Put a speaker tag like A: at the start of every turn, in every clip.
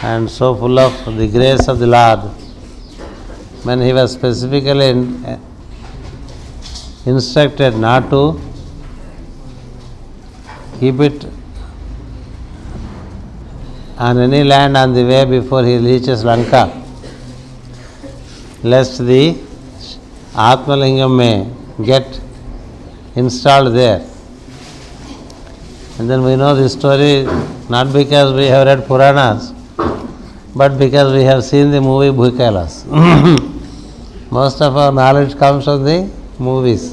A: and so full of the grace of the Lord, when he was specifically instructed not to keep it on any land on the way before he reaches Lanka, lest the Atmalingam may get installed there. And then we know this story not because we have read Puranas, but because we have seen the movie Bhukalas. Most of our knowledge comes from the movies.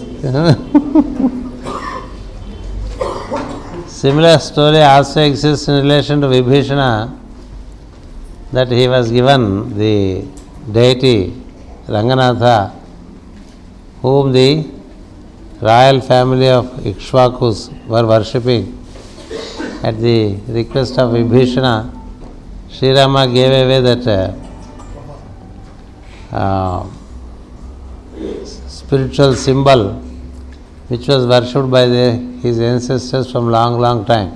A: Similar story also exists in relation to Vibhishana, that he was given the deity Ranganatha, whom the royal family of Ikshvakus were worshipping. At the request of Vibhishana, Sri Rama gave away that spiritual symbol which was worshipped by his ancestors from long time.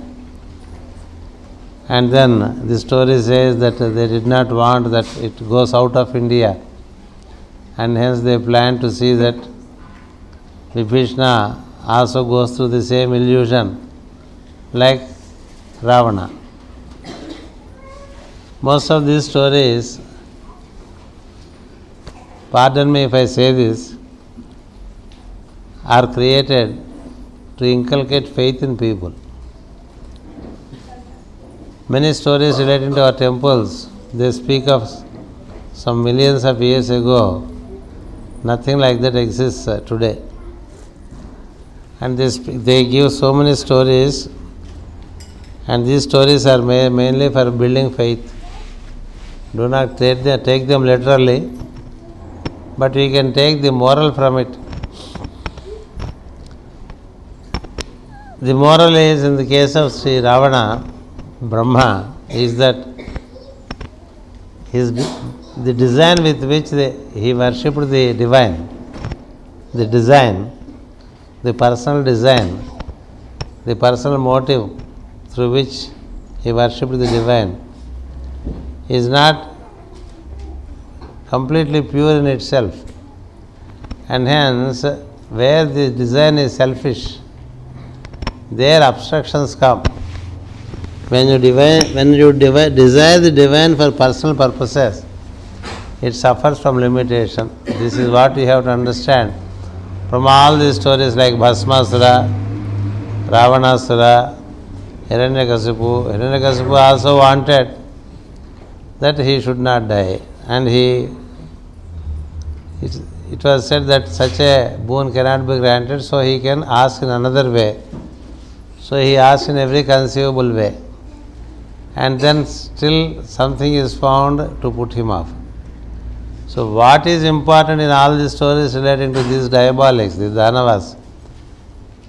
A: And then the story says that they did not want that it goes out of India, and hence they planned to see that Vibhishana also goes through the same illusion like Ravana. Most of these stories, pardon me if I say this, are created to inculcate faith in people. Many stories relating to our temples, they speak of some millions of years ago. Nothing like that exists today. And they give so many stories, and these stories are mainly for building faith. Do not take them literally, but we can take the moral from it. The moral is, in the case of Sri Ravana, Brahma, is that the design with which he worshipped the divine, the design, the personal design, the personal motive through which he worshipped the divine, is not completely pure in itself, and hence where the design is selfish, there obstructions come. When you desire the divine for personal purposes, it suffers from limitation. This is what you have to understand from all these stories like Bhasmasura, Ravanasura, Hiranyakasipu. Hiranyakasipu also wanted that he should not die, and it was said that such a boon cannot be granted, so he can ask in another way. So he asked in every conceivable way, and then still something is found to put him off. So what is important in all these stories relating to these diabolics, the Danavas,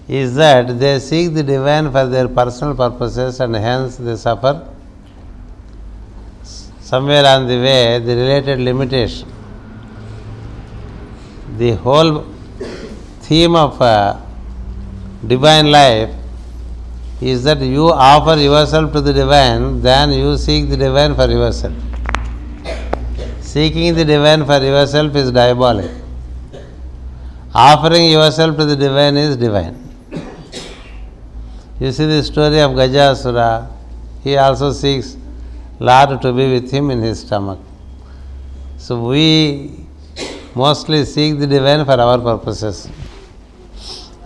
A: is that they seek the divine for their personal purposes, and hence they suffer somewhere on the way the related limitation. The whole theme of divine life is that you offer yourself to the divine, then you seek the divine for yourself. Seeking the divine for yourself is diabolic. Offering yourself to the divine is divine. You see the story of Gajasura. He also seeks Lord to be with him in his stomach. So we mostly seek the divine for our purposes.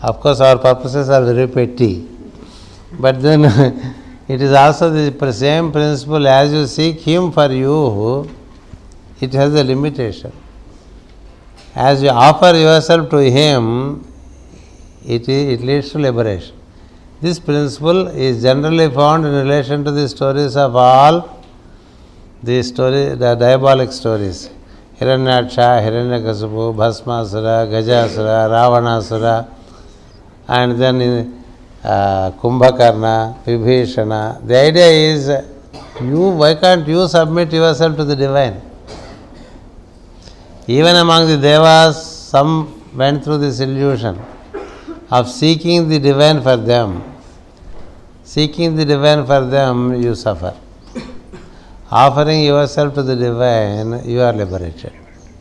A: Of course, our purposes are very petty. But then it is also the same principle. As you seek him for you, it has a limitation. As you offer yourself to him, it leads to liberation. This principle is generally found in relation to the stories of all the diabolic stories. Hiranyaksha, Hiranyakasipu, Bhasmasura, Gajasura, Ravanasura, and then Kumbhakarna, Vibhishana. The idea is, why can't you submit yourself to the divine? Even among the Devas, some went through this illusion of seeking the divine for them. Seeking the divine for them, you suffer. offering yourself to the divine, you are liberated.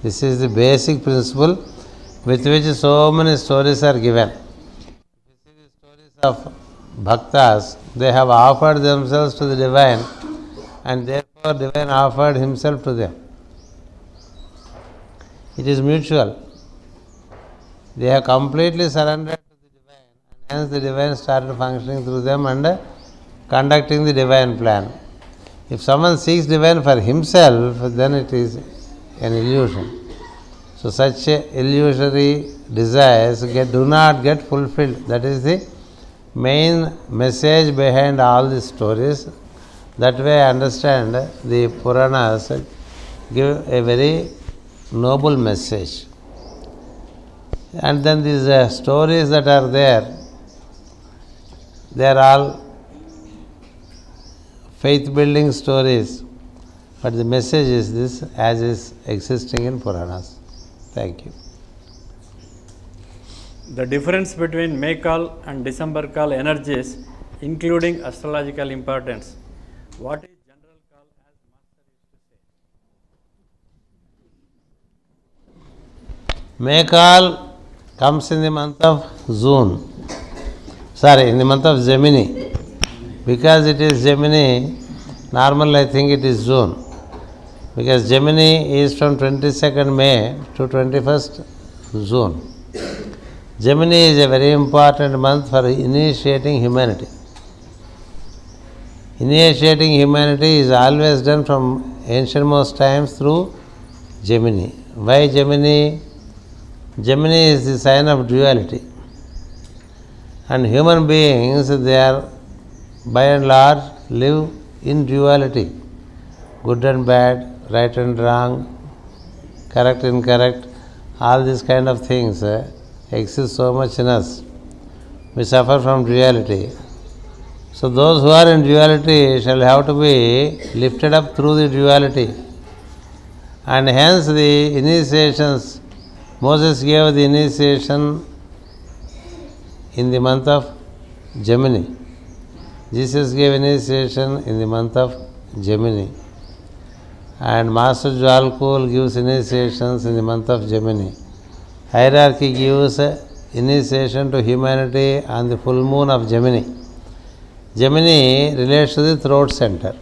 A: This is the basic principle with which so many stories are given. If you see the stories of bhaktas, they have offered themselves to the divine, and therefore divine offered himself to them. It is mutual. They have completely surrendered to the divine, and hence the divine started functioning through them and conducting the divine plan. If someone seeks divine for himself, then it is an illusion. So such illusory desires do not get fulfilled. That is the main message behind all these stories. That way I understand the Puranas give a very noble message. And then these stories that are there, they are all faith-building stories, but the message is this as is existing in Puranas. Thank you.
B: The difference between May call and December call energies, including astrological importance. What is general call as Master used to say?
A: May call comes in the month of in the month of Gemini. Because it is Gemini, normally I think it is June. Because Gemini is from 22nd May to 21st June. Gemini is a very important month for initiating humanity. Initiating humanity is always done from ancientmost times through Gemini. Why Gemini? Gemini is the sign of duality. And human beings, they are by and large live in duality. Good and bad, right and wrong, correct, incorrect, all these kind of things exist so much in us. We suffer from duality. So those who are in duality shall have to be lifted up through the duality. And hence the initiations, Moses gave the initiation in the month of Gemini. Jesus gave initiation in the month of Gemini. And Master Jwalkul gives initiations in the month of Gemini. Hierarchy gives initiation to humanity on the full moon of Gemini. Gemini relates to the throat center.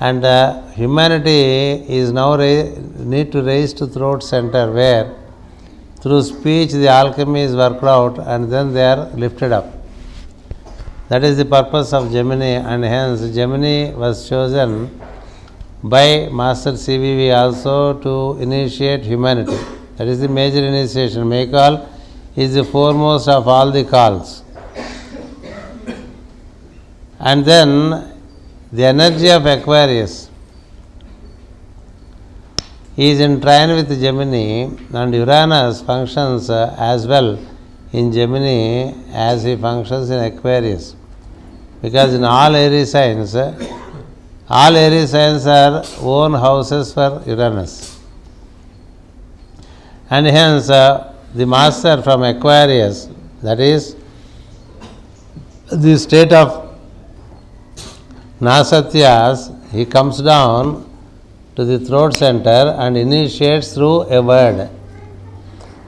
A: And humanity is now need to raise to throat center, where through speech the alchemy is worked out and then they are lifted up. That is the purpose of Gemini, and hence Gemini was chosen by Master CVV also to initiate humanity. That is the major initiation. May call is the foremost of all the calls. And then the energy of Aquarius is in trine with Gemini, and Uranus functions as well in Gemini as he functions in Aquarius. Because in all Aries signs are own houses for Uranus. And hence the master from Aquarius, that is the state of Nasatyas, he comes down to the throat center and initiates through a word.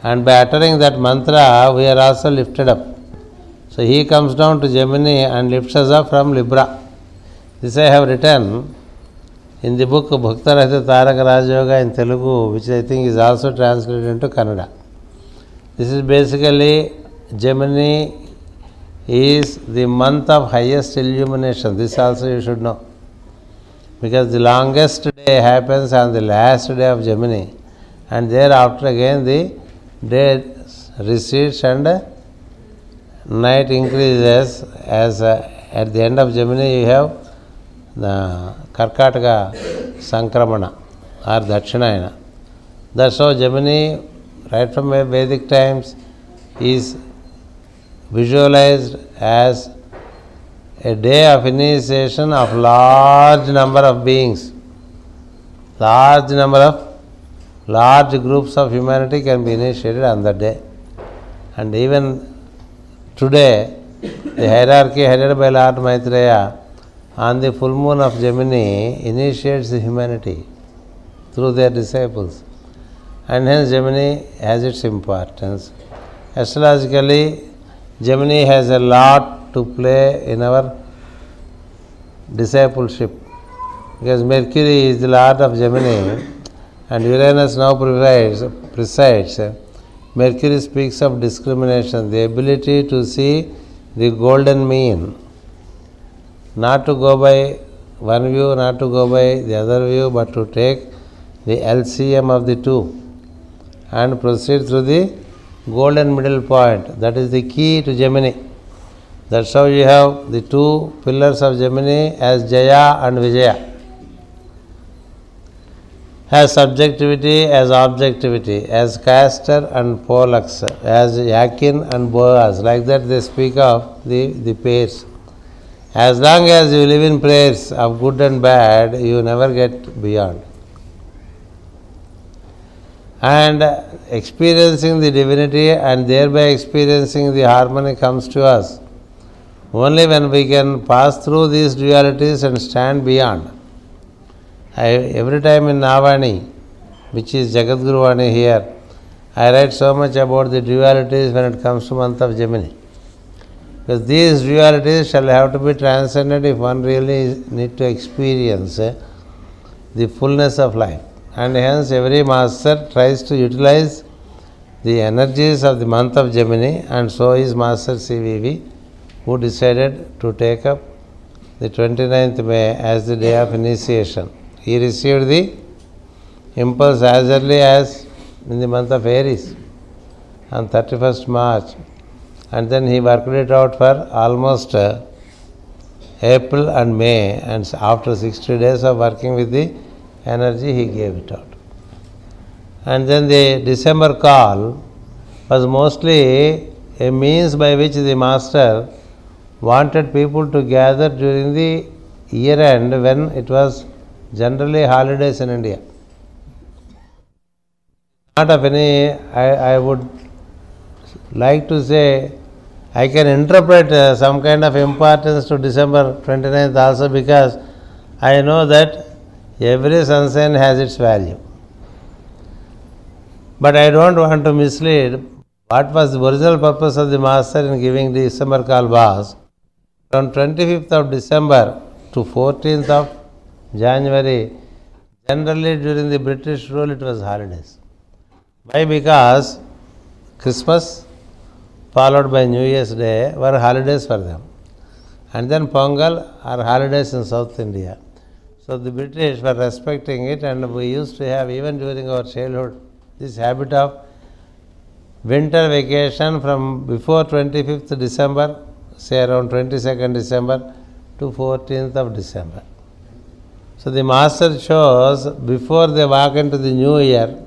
A: And by uttering that mantra, we are also lifted up. So he comes down to Gemini and lifts us up from Libra. This I have written in the book Bhaktarahita Taraka Rajayoga in Telugu, which I think is also translated into Kannada. This is basically, Gemini is the month of highest illumination. This also you should know. Because the longest day happens on the last day of Gemini, and thereafter again the day recedes and night increases. As at the end of Gemini you have the Karkataka Sankramana or Dakshinayana. That's how Gemini, right from Vedic times, is visualized as a day of initiation of large number of beings. Large groups of humanity can be initiated on that day. And even today, the hierarchy headed by Lord Maitreya on the full moon of Gemini initiates the humanity through their disciples, and hence Gemini has its importance. Astrologically, Gemini has a lot to play in our discipleship, because Mercury is the lord of Gemini and Uranus now presides. Mercury speaks of discrimination, the ability to see the golden mean, not to go by one view, not to go by the other view, but to take the LCM of the two and proceed through the golden middle point. That is the key to Gemini. That's how you have the two pillars of Gemini as Jaya and Vijaya. As subjectivity, as objectivity, as Castor and Pollux, as Yakin and Boaz. Like that they speak of the pairs. As long as you live in pairs of good and bad, you never get beyond. And experiencing the divinity and thereby experiencing the harmony comes to us only when we can pass through these dualities and stand beyond. Every time in Navani, which is Jagadguru Vani here, I write so much about the dualities when it comes to month of Gemini. Because these dualities shall have to be transcended if one really need to experience the fullness of life. And hence every master tries to utilize the energies of the month of Gemini, and so is Master CVV, who decided to take up the 29th May as the day of initiation. He received the impulse as early as in the month of Aries on 31st March, and then he worked it out for almost April and May, and after 60 days of working with the energy, he gave it out. And then the December call was mostly a means by which the master wanted people to gather during the year end when it was generally holidays in India. Not of any, I would like to say, I can interpret some kind of importance to December 29th also, because I know that every sunshine has its value. But I don't want to mislead. What was the original purpose of the master in giving the December call was, from 25th of December to 14th of January, generally during the British rule it was holidays. Why? Because Christmas followed by New Year's Day were holidays for them. And then Pongal are holidays in South India. So the British were respecting it, and we used to have, even during our childhood, this habit of winter vacation from before 25th December, say around 22nd December to 14th of December. So the master chose, before they walk into the new year,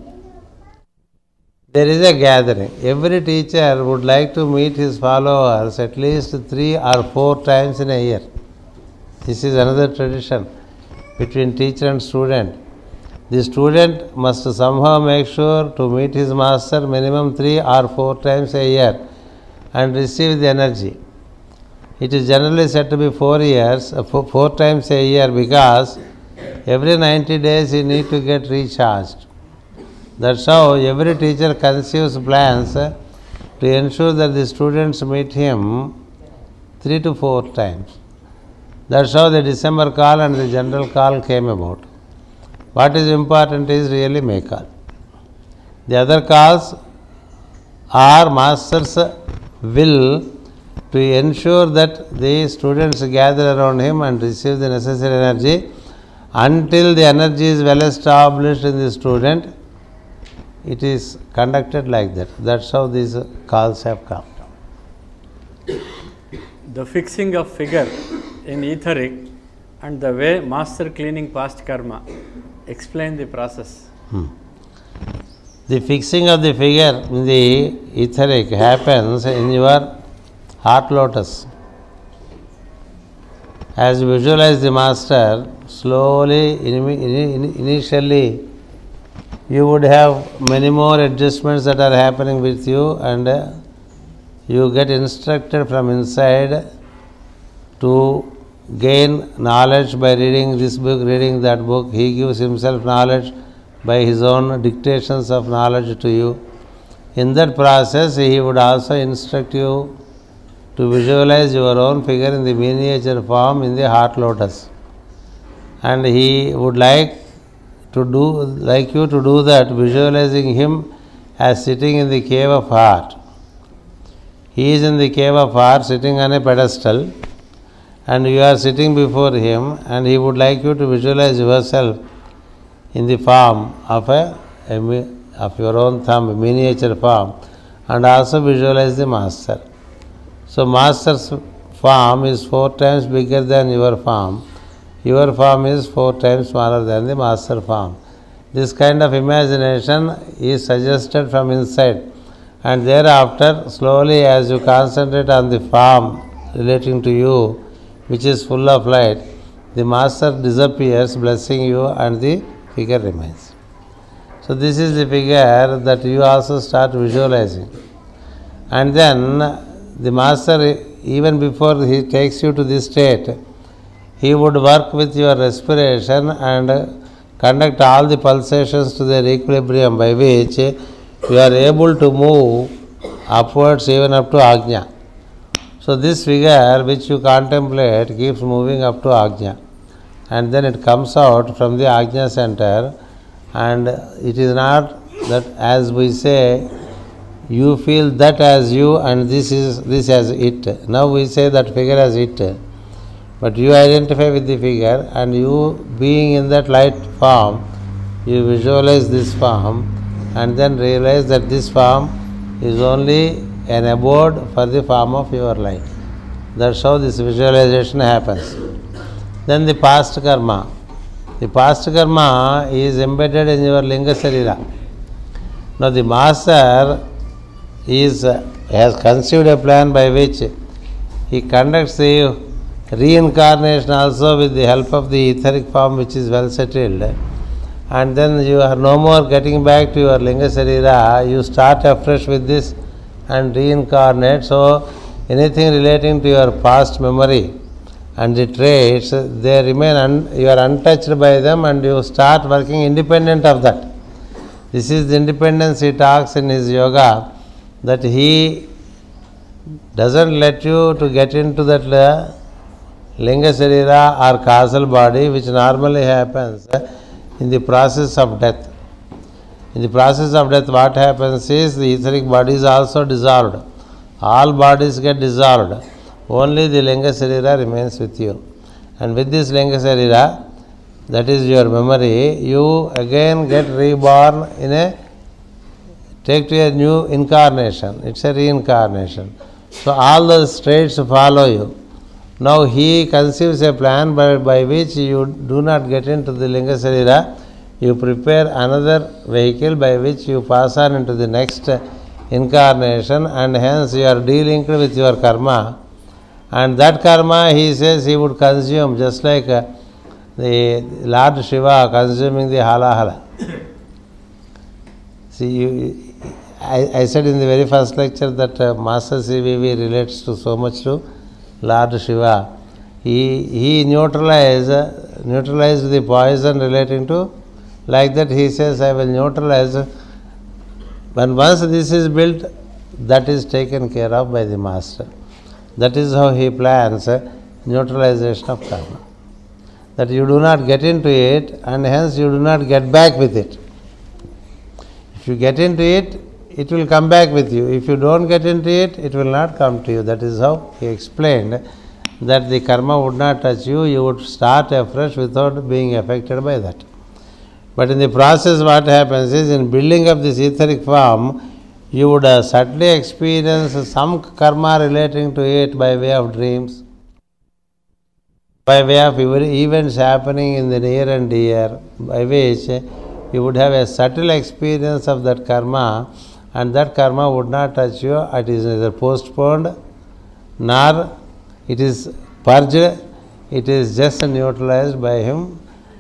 A: there is a gathering. Every teacher would like to meet his followers at least 3 or 4 times in a year. This is another tradition between teacher and student. The student must somehow make sure to meet his master minimum 3 or 4 times a year and receive the energy. It is generally said to be 4 times a year, because every 90 days you need to get recharged. That's how every teacher conceives plans to ensure that the students meet him 3 to 4 times. That's how the December call and the general call came about. What is important is really May call. The other calls are master's will to ensure that the students gather around him and receive the necessary energy. Until the energy is well established in the student, it is conducted like that. That's how these calls have come.
B: The fixing of figure in etheric and the way master cleaning past karma. Explain the process.
A: The fixing of the figure in the etheric happens in your heart lotus. As you visualize the master, slowly, initially, you would have many more adjustments that are happening with you, and you get instructed from inside to gain knowledge by reading this book, reading that book. He gives himself knowledge by his own dictations of knowledge to you. In that process, he would also instruct you to visualize your own figure in the miniature form in the heart lotus. And he would like you to do that, visualizing him as sitting in the cave of heart. He is in the cave of heart, sitting on a pedestal, and you are sitting before him, and he would like you to visualize yourself in the form of your own thumb, miniature form, and also visualize the master. So master's form is 4 times bigger than your form. Your form is 4 times smaller than the master form. This kind of imagination is suggested from inside, and thereafter, slowly as you concentrate on the form relating to you, which is full of light, the master disappears, blessing you, and the figure remains. So this is the figure that you also start visualizing. And then the master, even before he takes you to this state, he would work with your respiration and conduct all the pulsations to their equilibrium, by which you are able to move upwards even up to Ajna. So this figure which you contemplate keeps moving up to Ajna, and then it comes out from the Ajna center, and it is not that, as we say, you feel that as you and this as it. Now we say that figure as it. But you identify with the figure, and you being in that light form, you visualize this form, and then realize that this form is only an abode for the form of your light. That's how this visualization happens. Then the past karma. The past karma is embedded in your linga sarira. Now the master has conceived a plan by which he conducts the reincarnation also with the help of the etheric form, which is well settled, and then you are no more getting back to your linga sarira. You start afresh with this and reincarnate. So anything relating to your past memory and the traits, they remain you are untouched by them, and you start working independent of that. This is the independence he talks in his yoga, that he doesn't let you to get into that linga sarira or causal body, which normally happens in the process of death. In the process of death, what happens is the etheric body is also dissolved. All bodies get dissolved. Only the linga sarira remains with you. And with this linga sarira, that is your memory, you again get reborn take to a new incarnation. It's a reincarnation. So all those traits follow you. Now he conceives a plan by which you do not get into the linga sarira. You prepare another vehicle by which you pass on into the next incarnation, and hence you are delinked with your karma. And that karma, he says, he would consume, just like the Lord Shiva consuming the halahala. See, I said in the very first lecture that Master CVV relates to so much to Lord Shiva. He neutralized the poison relating to, like that he says, I will neutralize. When once this is built, that is taken care of by the Master. That is how he plans neutralization of karma. That you do not get into it, and hence you do not get back with it. If you get into it, it will come back with you. If you don't get into it, it will not come to you. That is how he explained that the karma would not touch you. You would start afresh without being affected by that. But in the process, what happens is, in building up this etheric form, you would subtly experience some karma relating to it by way of dreams, by way of events happening in the near and dear, by which you would have a subtle experience of that karma, and that karma would not touch you. It is neither postponed nor it is purged. It is just neutralized by him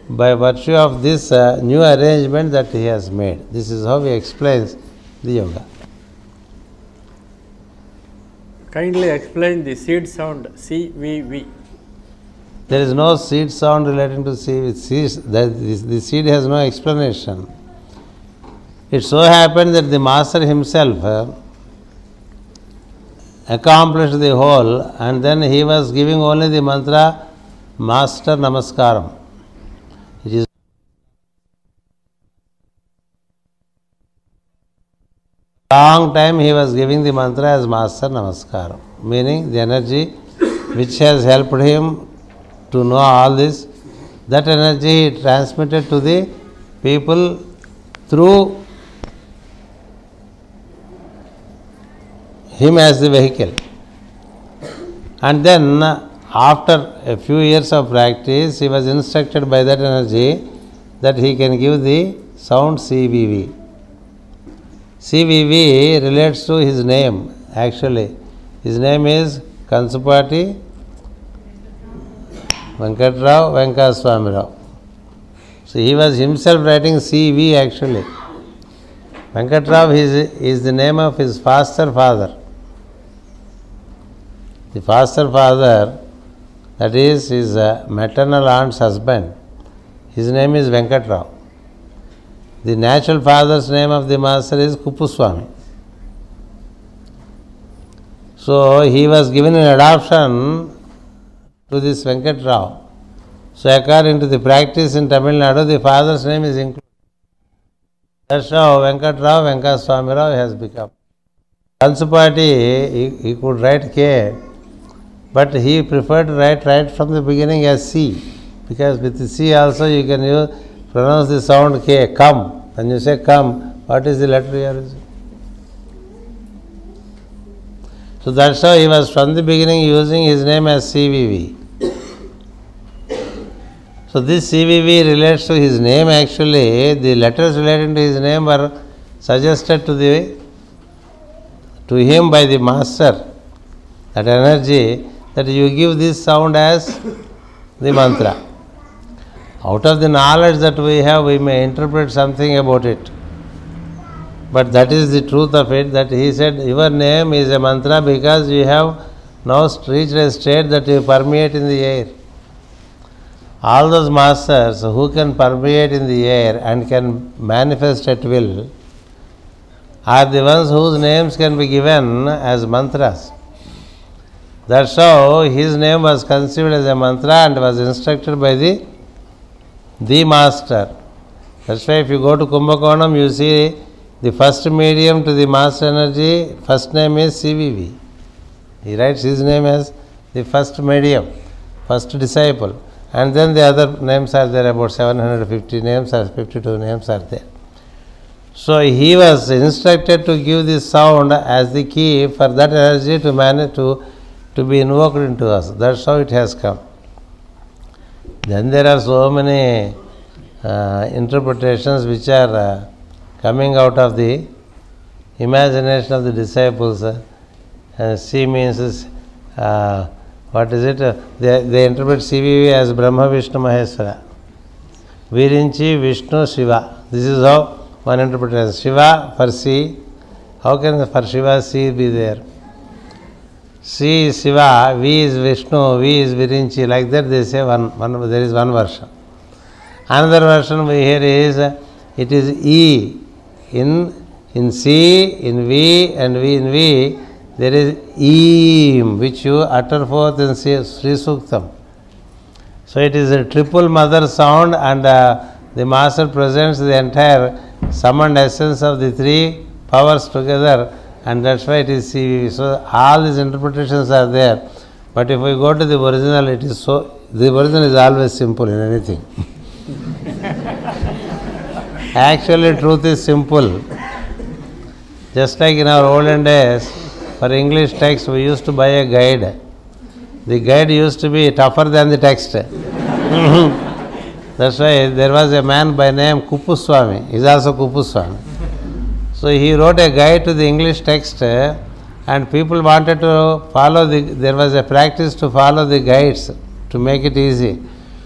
A: by virtue of this new arrangement that he has made. This is how he explains the yoga.
B: Kindly explain the seed sound CVV.
A: There is no seed sound relating to seed. The seed has no explanation. It so happened that the master himself accomplished the whole, and then he was giving only the mantra Master Namaskaram. It is long time he was giving the mantra as Master Namaskaram, meaning the energy which has helped him to know all this, that energy he transmitted to the people through him as the vehicle. And then after a few years of practice, he was instructed by that energy that he can give the sound CVV. CVV relates to his name actually. His name is Kansupati Venkatrao Venkaswamirao. So he was himself writing CV actually. Venkatrao is the name of his foster father. The foster father, that is his maternal aunt's husband, his name is Venkatrao. The natural father's name of the master is Kuppuswami. So he was given an adoption to this Venkatrao. So according to the practice in Tamil Nadu, the father's name is included. That's how Venkatrao Venkaswamirao has become. Kansupati, he could write K, but he preferred to write right from the beginning as C, because with the C also you can pronounce the sound K, come. When you say come, what is the letter you are using? So that's how he was from the beginning using his name as CVV. So this CVV relates to his name actually. The letters relating to his name were suggested to him by the master, that energy, that you give this sound as the mantra. Out of the knowledge that we have, we may interpret something about it. But that is the truth of it, that he said, your name is a mantra because you have now reached a state that you permeate in the air. All those masters who can permeate in the air and can manifest at will are the ones whose names can be given as mantras. That's how his name was conceived as a mantra and was instructed by the master. That's why if you go to Kumbhakonam, you see the first medium to the master energy, first name is CVV. He writes his name as the first medium, first disciple. And then the other names are there, about 750 names or 52 names are there. So he was instructed to give this sound as the key for that energy to manage to be invoked into us. That's how it has come. Then there are so many interpretations which are coming out of the imagination of the disciples. C means what is it? They interpret CVV as Brahma, Vishnu, Maheshwara. Virinchi, Vishnu, Shiva. This is how one interprets Shiva for C. How can for Shiva C be there? C is Shiva, V is Vishnu, V is Virinchi. Like that they say there is one version. Another version we hear is it is E in C, in V and V in V. There is Eem, which you utter forth in Sri Suktam. So it is a triple mother sound, and the master presents the entire summoned essence of the three powers together, and that's why it is CVV. So all these interpretations are there. But if we go to the original, the original is always simple in anything. Actually, truth is simple. Just like in our olden days, for English text, we used to buy a guide. The guide used to be tougher than the text. That's why there was a man by name Kuppuswami. He is also Kuppuswami. So he wrote a guide to the English text, and people wanted to follow there was a practice to follow the guides to make it easy.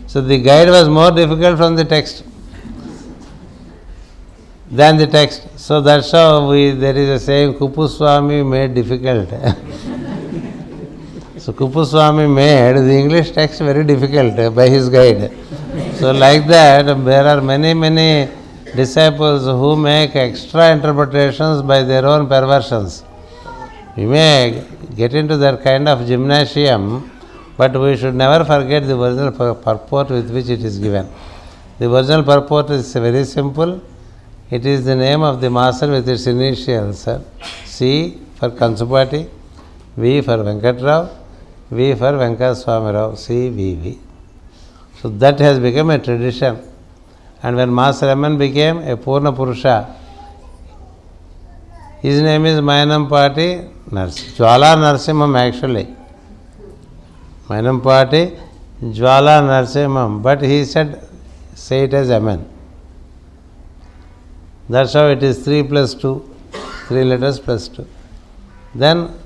A: So the guide was more difficult from the text than the text. So that's how there is a saying, Kuppuswami made difficult. So Kupuswami made the English text very difficult by his guide. So like that, there are many disciples who make extra interpretations by their own perversions. We may get into that kind of gymnasium, but we should never forget the original purport with which it is given. The original purport is very simple. It is the name of the master with its initials. C for Kansupati, V for Venkatrao, V for Venkaswami Rao, CVV. So that has become a tradition. And when Master Raman became a Purna Purusha, his name is Mainampati Jwala Narsimham actually. Mainampati Jwala Narsimham. But he said, say it as Amen. That's how it is 3 plus 2. 3 letters plus 2. Then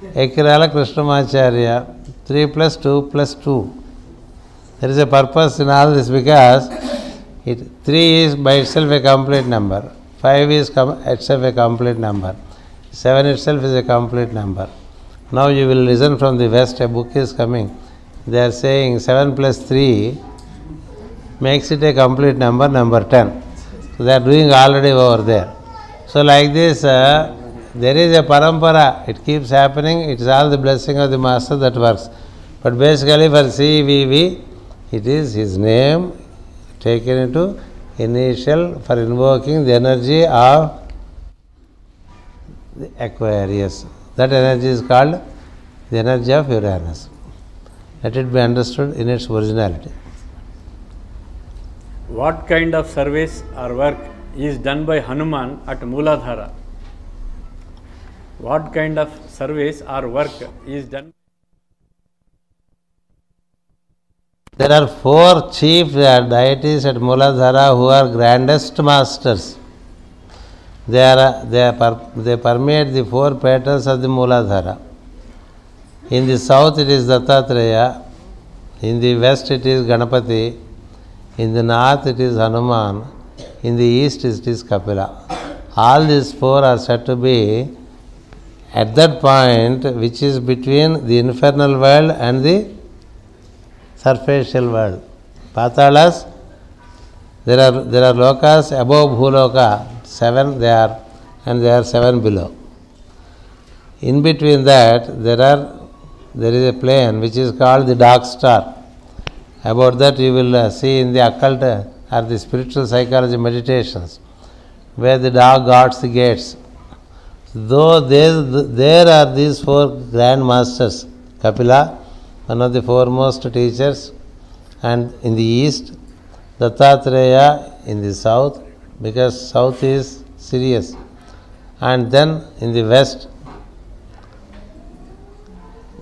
A: Ekirala Krishnamacharya, 3 plus 2 plus 2. There is a purpose in all this because 3 is by itself a complete number. 5 is itself a complete number. 7 itself is a complete number. Now you will listen from the West, a book is coming. They are saying 7 plus 3 makes it a complete number, number 10. So they are doing already over there. So like this, there is a parampara. It keeps happening. It is all the blessing of the Master that works. But basically for CVV, it is his name taken into initial for invoking the energy of the Aquarius. That energy is called the energy of Uranus. Let it be understood in its originality.
B: What kind of service or work is done by Hanuman at Mooladhara? What kind of service or work is done?
A: There are 4 chief deities at Mooladhara who are grandest masters. They permeate the 4 petals of the Mooladhara. In the south it is Dattatreya, in the west it is Ganapati, in the north it is Hanuman, in the east it is Kapila. All these 4 are said to be at that point which is between the infernal world and the surfacial world. Patalas, there are lokas above Bhuloka, 7 they are, and there are 7 below. In between that there is a plane which is called the dark star. About that you will see in the occult or the spiritual psychology meditations, where the dog guards the gates. Though there are these 4 grand masters, Kapila, one of the foremost teachers, and in the east, Dattatreya in the south, because south is Sirius, and then in the west,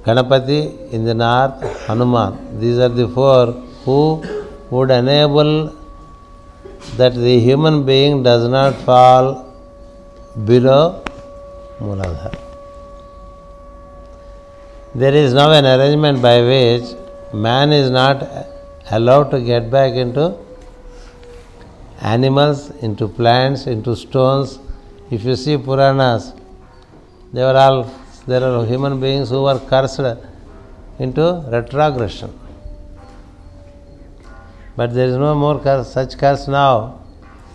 A: Ganapati, in the north, Hanuman. These are the 4 who would enable that the human being does not fall below Mooladhara. There is now an arrangement by which man is not allowed to get back into animals, into plants, into stones. If you see Puranas, there are human beings who were cursed into retrogression. But there is no more such curse now,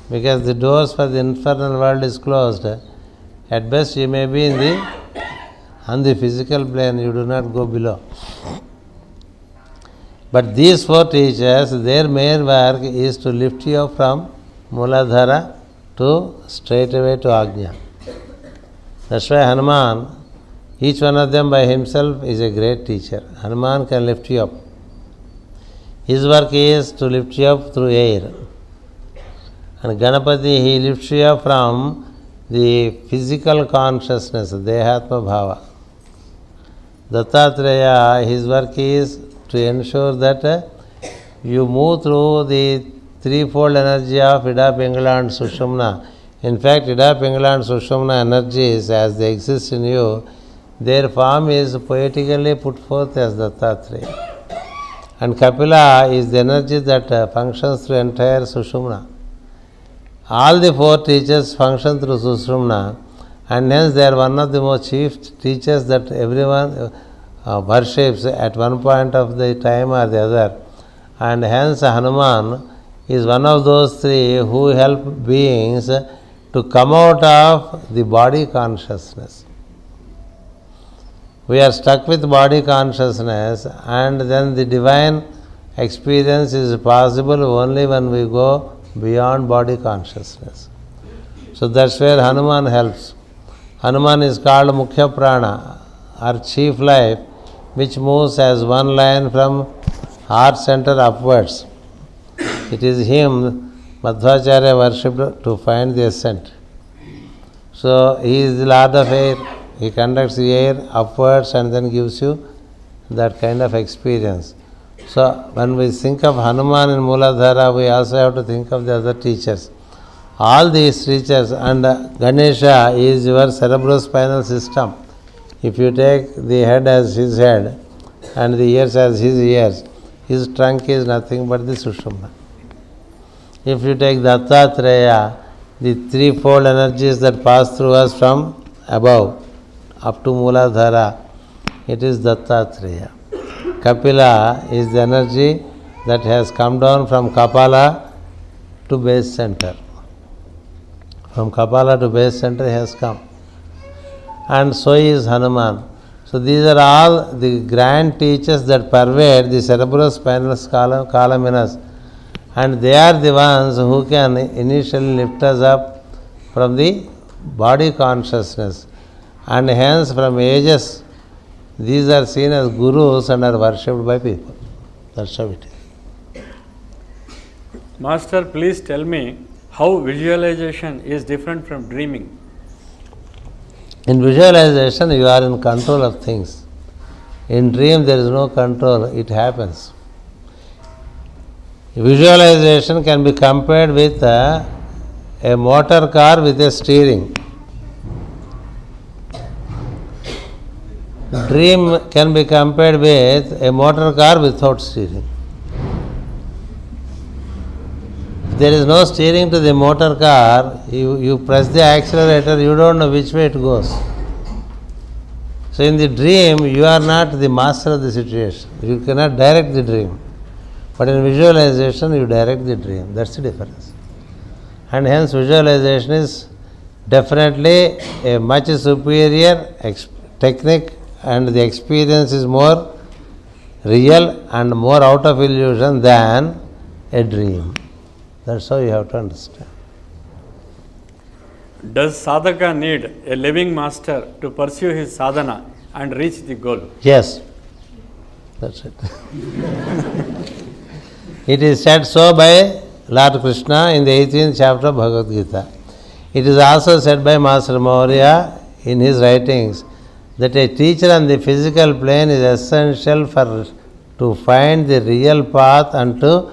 A: because the doors for the infernal world is closed. At best you may be on the physical plane, you do not go below. But these 4 teachers, their main work is to lift you up from Mooladhara to straightaway to Ajna. That's why Hanuman, each one of them by himself is a great teacher. Hanuman can lift you up. His work is to lift you up through air. And Ganapati, he lifts you up from the physical consciousness, Dehatma Bhava. Dattatreya, his work is to ensure that you move through the threefold energy of Ida, Pingala and Sushumna. In fact, Ida, Pingala and Sushumna energies, as they exist in you, their form is poetically put forth as Dattatreya. And Kapila is the energy that functions through entire Sushumna. All the 4 teachers function through Sushumna, and hence they are one of the most chief teachers that everyone worships at one point of the time or the other, and hence Hanuman is one of those three who help beings to come out of the body consciousness. We are stuck with body consciousness, and then the divine experience is possible only when we go beyond body consciousness. So that's where Hanuman helps. Hanuman is called Mukhya Prana, or chief life, which moves as one line from heart center upwards. It is him Madhvacharya worshipped to find the ascent. So he is the Lord of air. He conducts the air upwards and then gives you that kind of experience. So when we think of Hanuman in Mooladhara, we also have to think of the other teachers. All these teachers, and Ganesha is your cerebrospinal system. If you take the head as his head and the ears as his ears, his trunk is nothing but the Sushumna. If you take Dattatreya, the threefold energies that pass through us from above up to Mooladhara, it is Dattatreya. Kapila is the energy that has come down from Kapala to base center. From Kapala to base center has come. And so is Hanuman. So these are all the grand teachers that pervade the cerebrospinal column in us. And they are the ones who can initially lift us up from the body consciousness. And hence from ages, these are seen as gurus and are worshipped by people. That's how it is.
B: Master, please tell me how visualization is different from dreaming.
A: In visualization, you are in control of things. In dream, there is no control, it happens. Visualization can be compared with a motor car with a steering. Dream can be compared with a motor car without steering. If there is no steering to the motor car, you press the accelerator, you don't know which way it goes. So in the dream, you are not the master of the situation. You cannot direct the dream. But in visualization, you direct the dream. That's the difference. And hence visualization is definitely a much superior technique, and the experience is more real and more out of illusion than a dream. That's how you have to understand.
B: Does sadhaka need a living master to pursue his sadhana and reach the goal?
A: Yes. That's it. It is said so by Lord Krishna in the 18th chapter of Bhagavad Gita. It is also said by Master Maurya in his writings that a teacher on the physical plane is essential to find the real path and to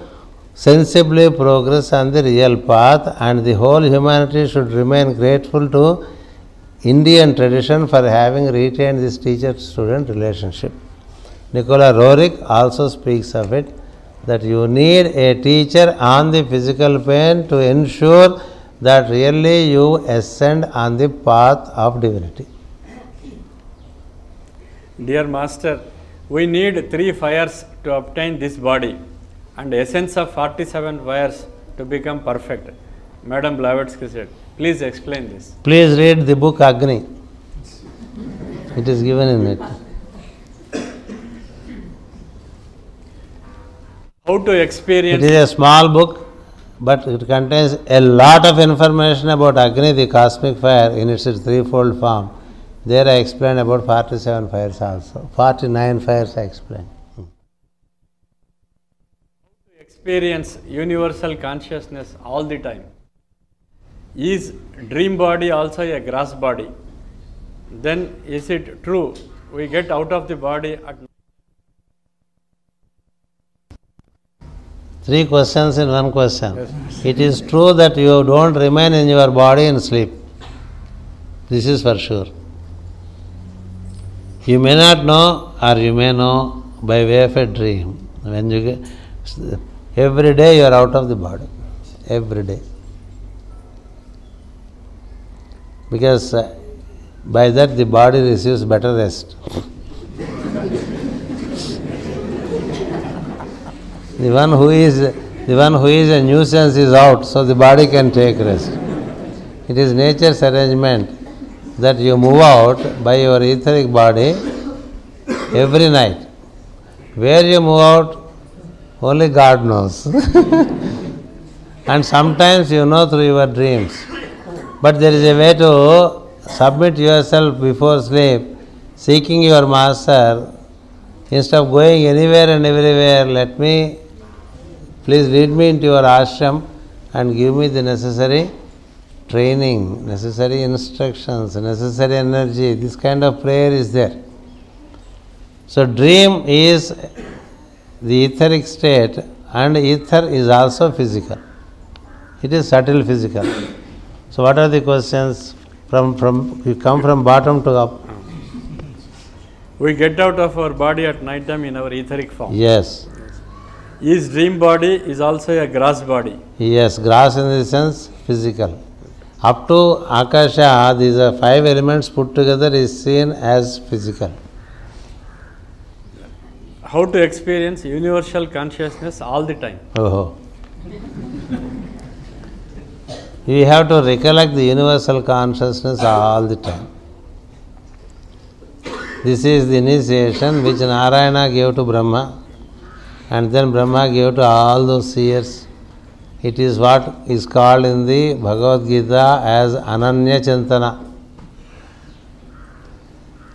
A: sensibly progress on the real path, and the whole humanity should remain grateful to Indian tradition for having retained this teacher-student relationship. Nicola Roerich also speaks of it, that you need a teacher on the physical plane to ensure that really you ascend on the path of divinity.
B: Dear Master, we need 3 fires to obtain this body and essence of 47 fires to become perfect. Madam Blavatsky said, please explain this.
A: Please read the book Agni. It is given in it.
B: How to experience...
A: It is a small book, but it contains a lot of information about Agni, the cosmic fire, in its threefold form. There I explain about 47 fires also. 49 fires I explain.
B: Experience universal consciousness all the time. Is dream body also a gross body? Then is it true we get out of the body at...
A: 3 questions in 1 question.
B: Yes.
A: It is true that you don't remain in your body in sleep. This is for sure. You may not know, or you may know by way of a dream. When you get, every day you are out of the body. Every day. Because by that the body receives better rest. The one who is a nuisance is out, so the body can take rest. It is nature's arrangement that you move out by your etheric body every night. Where you move out, only God knows. And sometimes you know through your dreams. But there is a way to submit yourself before sleep, seeking your master. Instead of going anywhere and everywhere, please lead me into your ashram and give me the necessary training, necessary instructions, necessary energy. This kind of prayer is there. So dream is the etheric state, and ether is also physical. It is subtle physical. So what are the questions? You come from bottom to up.
B: We get out of our body at night time in our etheric form.
A: Yes.
B: Is dream body is also a gross body?
A: Yes, gross in the sense physical. Up to Akasha, these are 5 elements put together is seen as physical.
B: How to experience universal consciousness all the time?
A: Oh. You have to recollect the universal consciousness all the time. This is the initiation which Narayana gave to Brahma, and then Brahma gave to all those seers. It is what is called in the Bhagavad Gita as Ananya Chintana.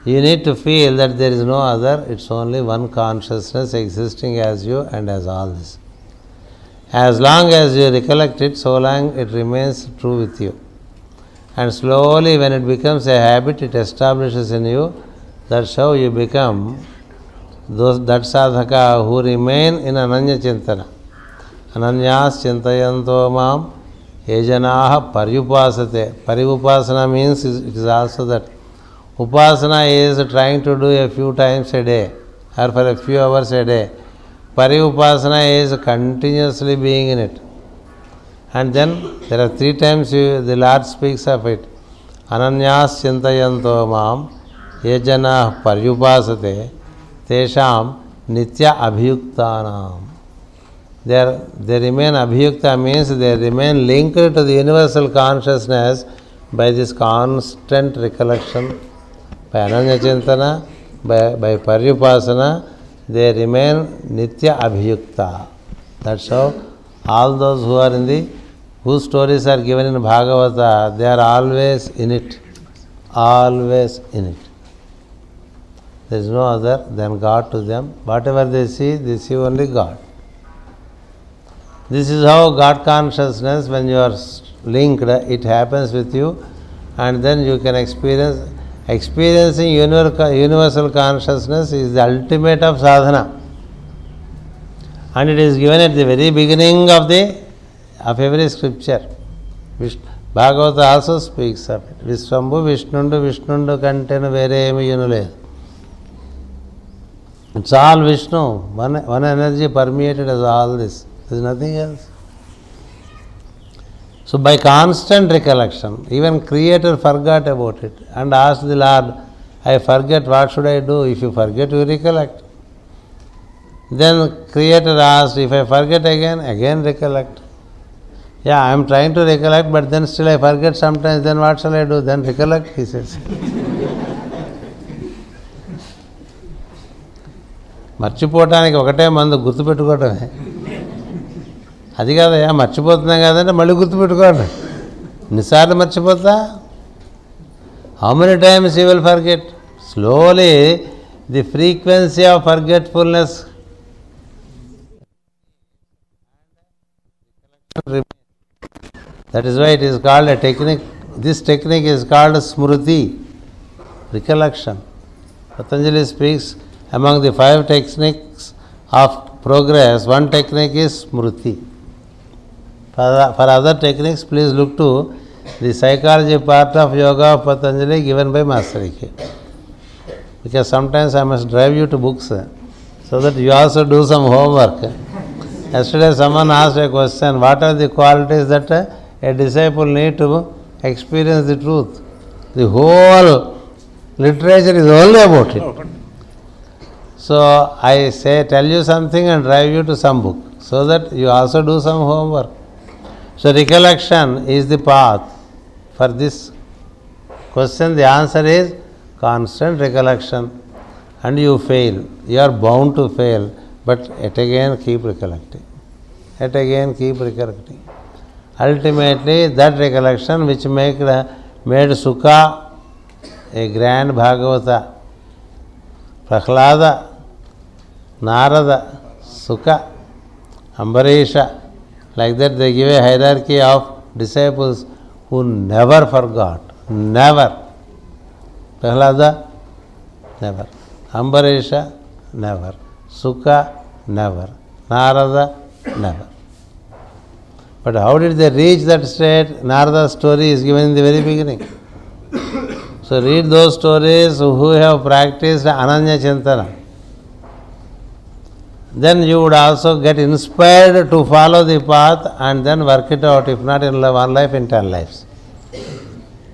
A: You need to feel that there is no other, it's only one consciousness existing as you and as all this. As long as you recollect it, so long it remains true with you. And slowly, when it becomes a habit, it establishes in you. That's how you become that sadhaka who remain in Ananya Chintana. Ananyas Chintayanto Mam Yajanaha Paryupasate. Paryupasana means it is also that. Upasana is trying to do a few times a day or for a few hours a day. Paryupasana is continuously being in it. And then there are 3 times the Lord speaks of it. Ananyas Chintayanto Mam Yajana Paryupasate Tesham Nitya Abhiyuktanam. They remain abhiyukta means they remain linked to the universal consciousness by this constant recollection. By Ananya Chintana, by Paryupasana, they remain Nitya Abhiyukta. That's how all those who are whose stories are given in Bhagavata, they are always in it. Always in it. There is no other than God to them. Whatever they see only God. This is how God consciousness, when you are linked, it happens with you, and then you can experience. Experiencing universal consciousness is the ultimate of sadhana. And it is given at the very beginning of every scripture. Bhagavata also speaks of it. Visvambhu Vishnundu Kantenu Veremi Yunule. It's all Vishnu. One energy permeated as all this. There is nothing else. So by constant recollection, even Creator forgot about it and asked the Lord, I forget, what should I do? If you forget, you recollect. Then Creator asked, if I forget again recollect. Yeah, I am trying to recollect, but then still I forget sometimes, then what shall I do? Then recollect, he says. మర్చిపోవటానికి ఒకటే మందు గుర్తుపెట్టుకోవటమే. అది కాదయ్యా, మర్చిపోతున్నాం కదంటే మళ్ళీ గుర్తుపెట్టుకోండి. ఎన్నిసార్లు మర్చిపోతా? How many times you will forget? Slowly the frequency of forgetfulness that is why it is called a technique. This technique is called smruti, recollection. Patanjali speaks among the 5 techniques of progress, one technique is smruti. For other techniques, please look to the psychology part of yoga of Patanjali given by Master Ike. Because sometimes I must drive you to books so that you also do some homework. Yesterday someone asked a question, what are the qualities that a disciple need to experience the truth? The whole literature is only about it. So I tell you something and drive you to some book, so that you also do some homework. So recollection is the path for this question. The answer is constant recollection, and you fail. You are bound to fail, but yet again keep recollecting. Yet again keep recollecting. Ultimately, that recollection which made Sukha a grand Bhagavata, Prahlada, Narada, Sukha, Ambarisha, like that they give a hierarchy of disciples who never forgot. Never. Prahlada, never. Ambarisha, never. Sukha, never. Narada, never. But how did they reach that state? Narada's story is given in the very beginning. So read those stories who have practiced Ananya Chintana. Then you would also get inspired to follow the path and then work it out, if not in one life, in 10 lives.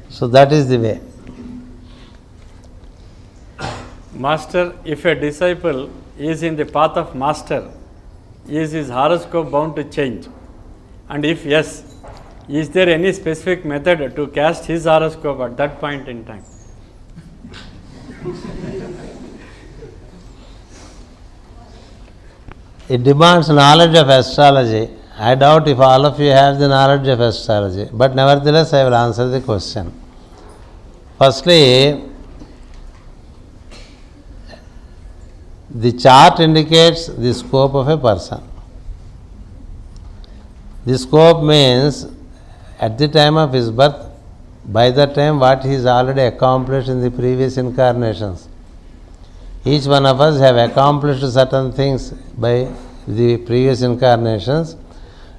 A: So that is the way.
B: Master, if a disciple is in the path of Master, is his horoscope bound to change? And if yes, is there any specific method to cast his horoscope at that point in time?
A: It demands knowledge of astrology. I doubt if all of you have the knowledge of astrology, but nevertheless I will answer the question. Firstly, the chart indicates the scope of a person. The scope means at the time of his birth, by that time what he has already accomplished in the previous incarnations. Each one of us have accomplished certain things by the previous incarnations,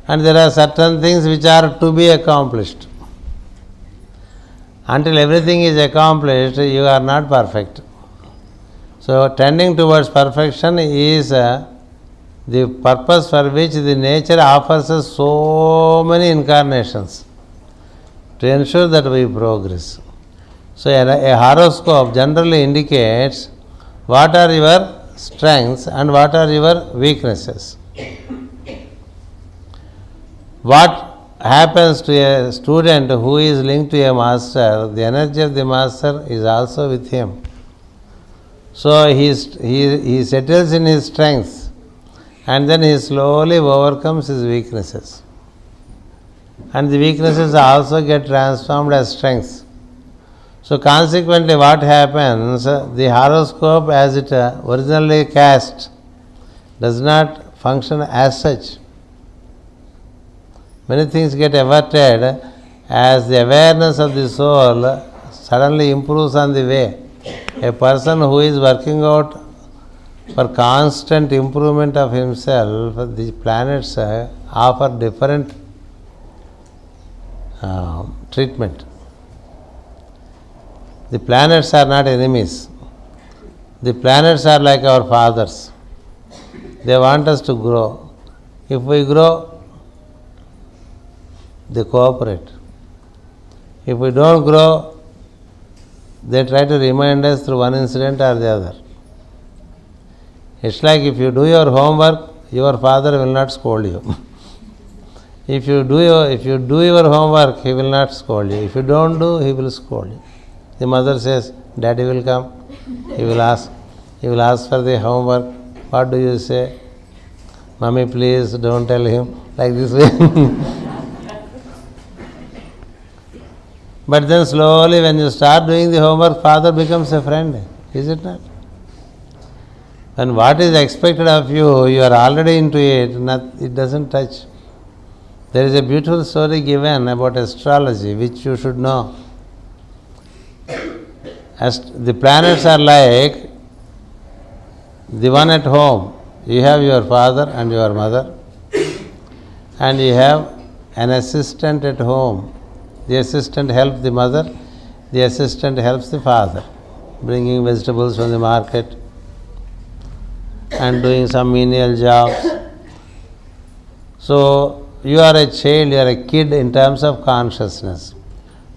A: and there are certain things which are to be accomplished. Until everything is accomplished, you are not perfect. So tending towards perfection is the purpose for which the nature offers us so many incarnations, to ensure that we progress. So a horoscope generally indicates what are your strengths and what are your weaknesses. What happens to a student who is linked to a master, the energy of the master is also with him. So he settles in his strengths, and then he slowly overcomes his weaknesses. And the weaknesses also get transformed as strengths. So consequently what happens, the horoscope as it originally cast does not function as such. Many things get averted as the awareness of the soul suddenly improves on the way. A person who is working out for constant improvement of himself, the planets offer different treatment. The planets are not enemies. The planets are like our fathers. They want us to grow. If we grow, they cooperate. If we don't grow, they try to remind us through one incident or the other. It's like if you do your homework, your father will not scold you. If you do your homework, he will not scold you. If you don't do, he will scold you. The mother says, Daddy will come. He will ask for the homework. What do you say? Mommy, please don't tell him. Like this way. But then slowly when you start doing the homework, father becomes a friend. Is it not? And what is expected of you, you are already into it, it doesn't touch. There is a beautiful story given about astrology which you should know. The planets are like the one at home. You have your father and your mother, and you have an assistant at home. The assistant helps the mother, the assistant helps the father, bringing vegetables from the market and doing some menial jobs. So you are a child, you are a kid in terms of consciousness.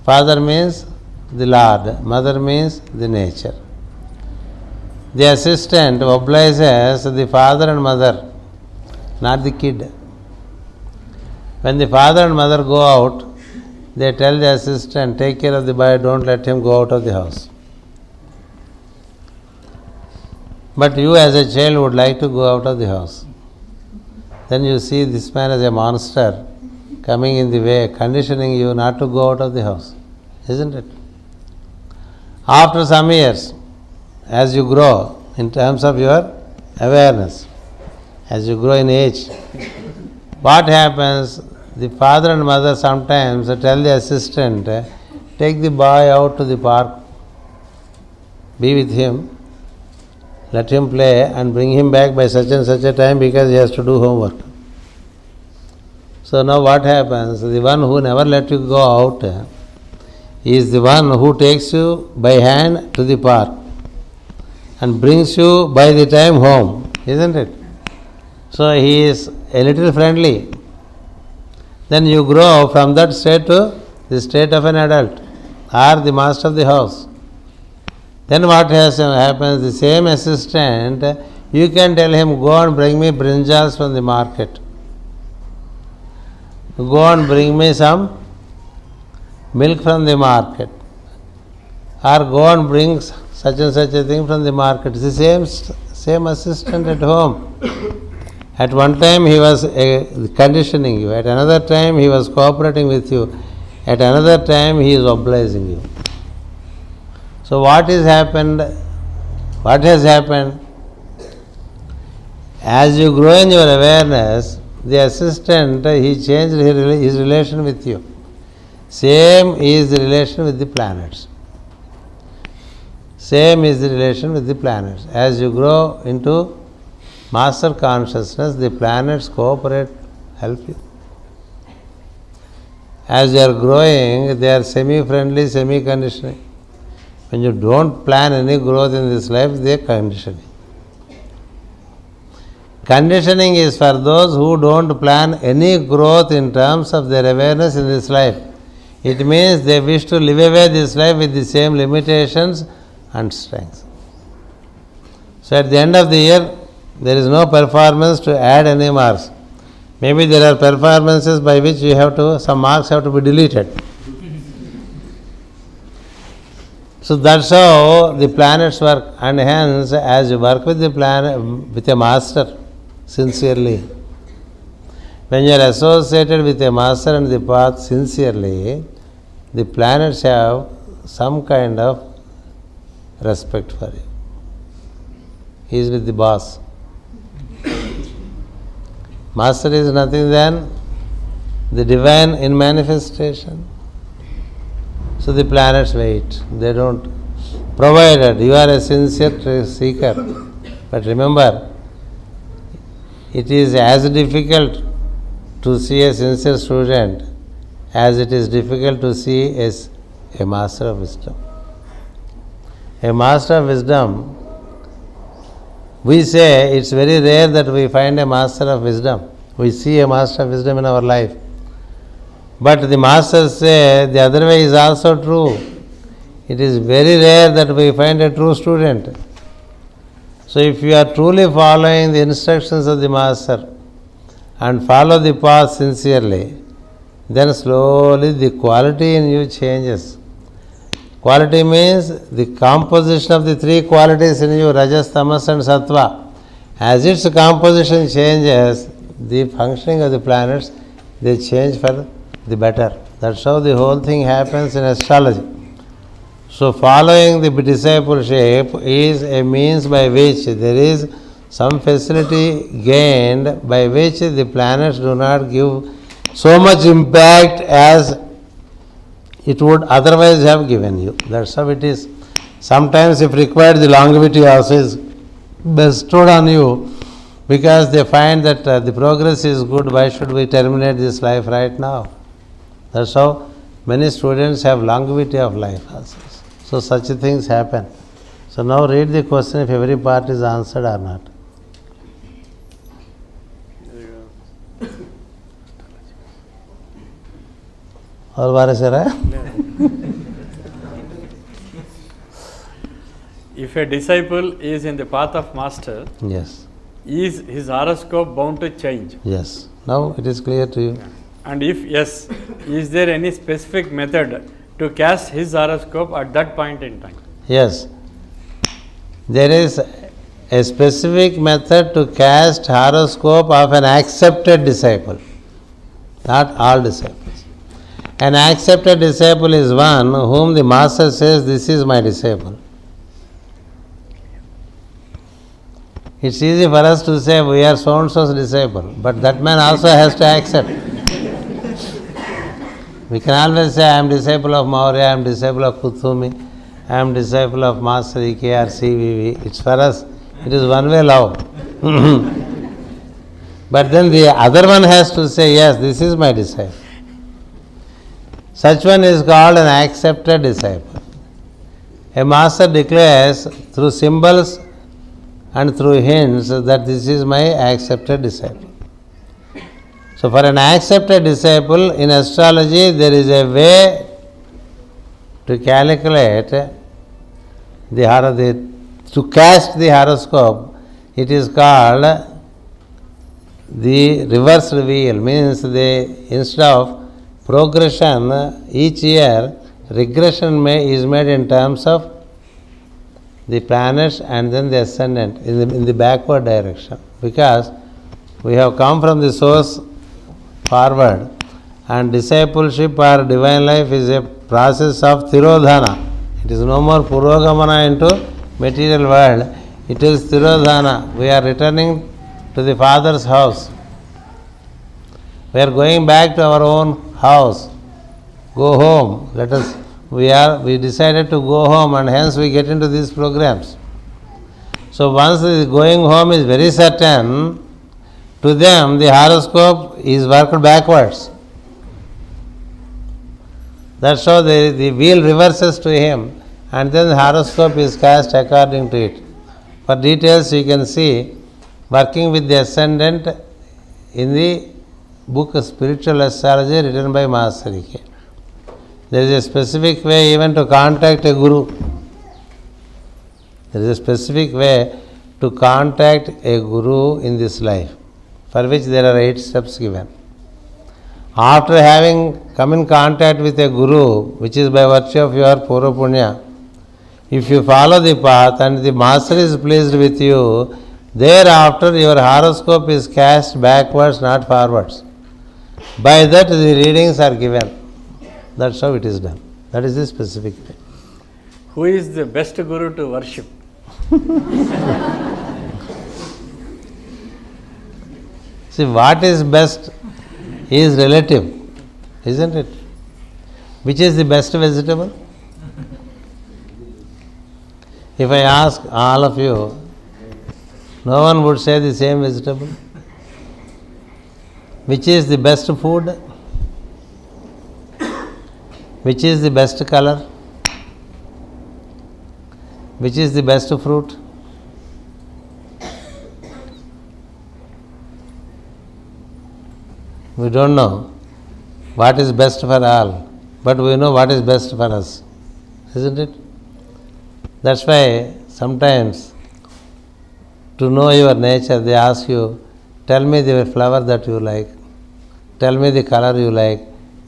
A: Father means the Lord, mother means the nature. The assistant obliges the father and mother, not the kid. When the father and mother go out, they tell the assistant, take care of the boy, don't let him go out of the house. But you as a child would like to go out of the house. Then you see this man as a monster coming in the way, conditioning you not to go out of the house. Isn't it? After some years, as you grow in terms of your awareness, as you grow in age, what happens? The father and mother sometimes tell the assistant, take the boy out to the park, be with him, let him play and bring him back by such and such a time because he has to do homework. So now what happens? The one who never let you go out is the one who takes you by hand to the park and brings you by the time home, isn't it? So he is a little friendly. Then you grow from that state to the state of an adult or the master of the house. Then what happens? The same assistant, you can tell him, go and bring me brinjals from the market. Go and bring me some milk from the market. Or go and bring such and such a thing from the market. It's the same assistant at home. At one time he was conditioning you. At another time he was cooperating with you. At another time he is obliging you. So what has happened? As you grow in your awareness, the assistant, he changed his relation with you. Same is the relation with the planets. Same is the relation with the planets. As you grow into master consciousness, the planets cooperate, help you. As you are growing, they are semi-friendly, semi-conditioning. When you don't plan any growth in this life, they are conditioning. Conditioning is for those who don't plan any growth in terms of their awareness in this life. It means they wish to live away this life with the same limitations and strengths. So at the end of the year, there is no performance to add any marks. Maybe there are performances by which some marks have to be deleted. So that's how the planets work, and hence as you work with the planet, with a master sincerely, when you are associated with a master and the path sincerely, the planets have some kind of respect for you. He is with the boss. Master is nothing than the divine in manifestation. So the planets wait. They don't. Provided you are a sincere seeker. But remember, it is as difficult to see a sincere student as it is difficult to see a master of wisdom. A master of wisdom, we say it's very rare that we find a master of wisdom. We see a master of wisdom in our life. But the masters say the other way is also true. It is very rare that we find a true student. So if you are truly following the instructions of the master and follow the path sincerely, then slowly the quality in you changes. Quality means the composition of the three qualities in you, Rajas, Tamas and Sattva. As its composition changes, the functioning of the planets, they change for the better. That's how the whole thing happens in astrology. So following the discipleship is a means by which there is some facility gained by which the planets do not give so much impact as it would otherwise have given you. That's how it is. Sometimes if required, the longevity also is bestowed on you because they find that the progress is good. Why should we terminate this life right now? That's how many students have longevity of life also. So such things happen. So now read the question if every part is answered or not. और बारे से रहा
B: if a disciple is in the path of master,
A: Yes.
B: is his horoscope bound to change?
A: Yes. Now it is clear to you.
B: And if yes, is there any specific method to cast his horoscope at that point in time?
A: Yes. There is a specific method to cast horoscope of an accepted disciple. Not all disciples. An accepted disciple is one whom the master says, this is my disciple. It's easy for us to say we are so and so's disciple, but that man also has to accept. We can always say, I am disciple of Maurya, I am disciple of Kuthumi, I am disciple of Master E.K. or CVV. It's for us, it is one-way love. But then the other one has to say, yes, this is my disciple. Such one is called an accepted disciple. A master declares through symbols and through hints that this is my accepted disciple. So for an accepted disciple, in astrology there is a way to calculate to cast the horoscope. It is called the reverse wheel, means instead of progression each year, regression is made in terms of the planets and then the ascendant in the backward direction, because we have come from the source forward, and discipleship or divine life is a process of Tirodhana. It is no more Purogamana into material world, it is Tirodhana. We are returning to the Father's house. We are going back to our own house. Go home. We decided to go home, and hence we get into these programs. So once the going home is very certain, to them the horoscope is worked backwards. That's how the wheel reverses to him, and then the horoscope is cast according to it. For details you can see Working with the Ascendant in the book of Spiritual Astrology written by Master E.K. There is a specific way even to contact a guru. There is a specific way to contact a guru in this life, for which there are 8 steps given. After having come in contact with a guru, which is by virtue of your Purva Punya, if you follow the path and the Master is pleased with you, thereafter your horoscope is cast backwards, not forwards. By that the readings are given. That's how it is done. That is the specific way.
B: Who is the best guru to worship?
A: See, what is best is relative, isn't it? Which is the best vegetable? If I ask all of you, no one would say the same vegetable. Which is the best food? Which is the best color? Which is the best fruit? We don't know what is best for all, but we know what is best for us, isn't it? That's why sometimes to know your nature they ask you, tell me the flower that you like, tell me the color you like,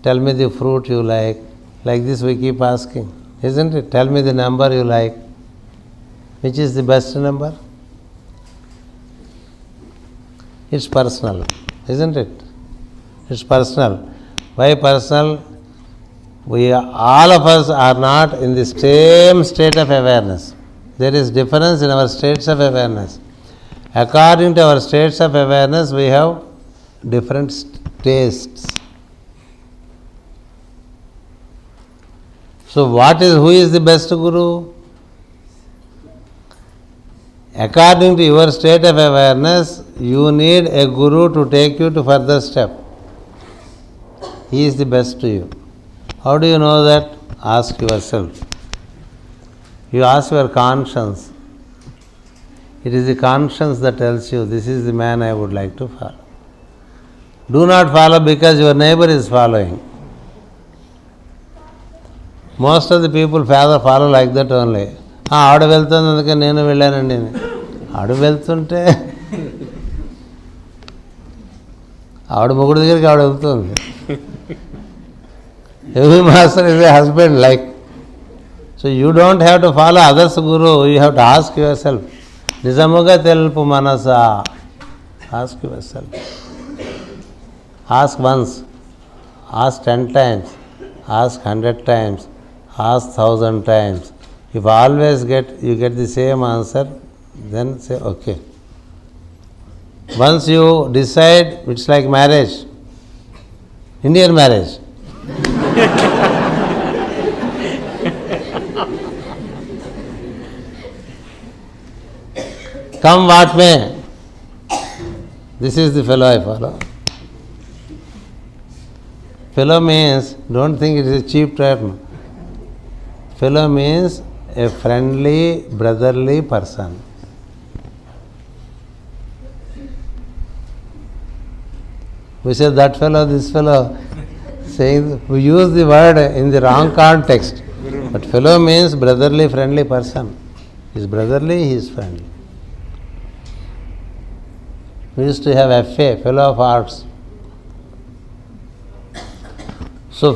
A: tell me the fruit you like. Like this we keep asking, isn't it? Tell me the number you like. Which is the best number? It's personal, isn't it? It's personal. Why personal? All of us are not in the same state of awareness. There is difference in our states of awareness. According to our states of awareness, we have different tastes. So who is the best guru? According to your state of awareness, you need a guru to take you to further step. He is the best to you. How do you know that? Ask yourself. You ask your conscience. It is the conscience that tells you, this is the man I would like to follow. Do not follow because your neighbor is following. Most of the people follow like that only. ఆవిడ వెళ్తుంది అందుకే నేను వెళ్ళానండి అని. ఆవిడ వెళ్తుంటే ఆవిడ మొగుడు దగ్గరికి ఆవిడ వెళ్తుంది. Every master is a husband like. So you don't have to follow others guru, you have to ask yourself. నిజముగా తెలుపు మనసా, ask yourself. Ask once, ask 10 times, ask 100 times, ask 1,000 times. If always you get the same answer, then say okay. Once you decide, it's like marriage, Indian marriage. Come what may, this is the fellow I follow. Fellow means, don't think it is a cheap term. Fellow means a friendly, brotherly person. We say that fellow, this fellow, saying we use the word in the wrong context. But fellow means brotherly, friendly person. He is brotherly, he is friendly. We used to have FA, Fellow of Arts. So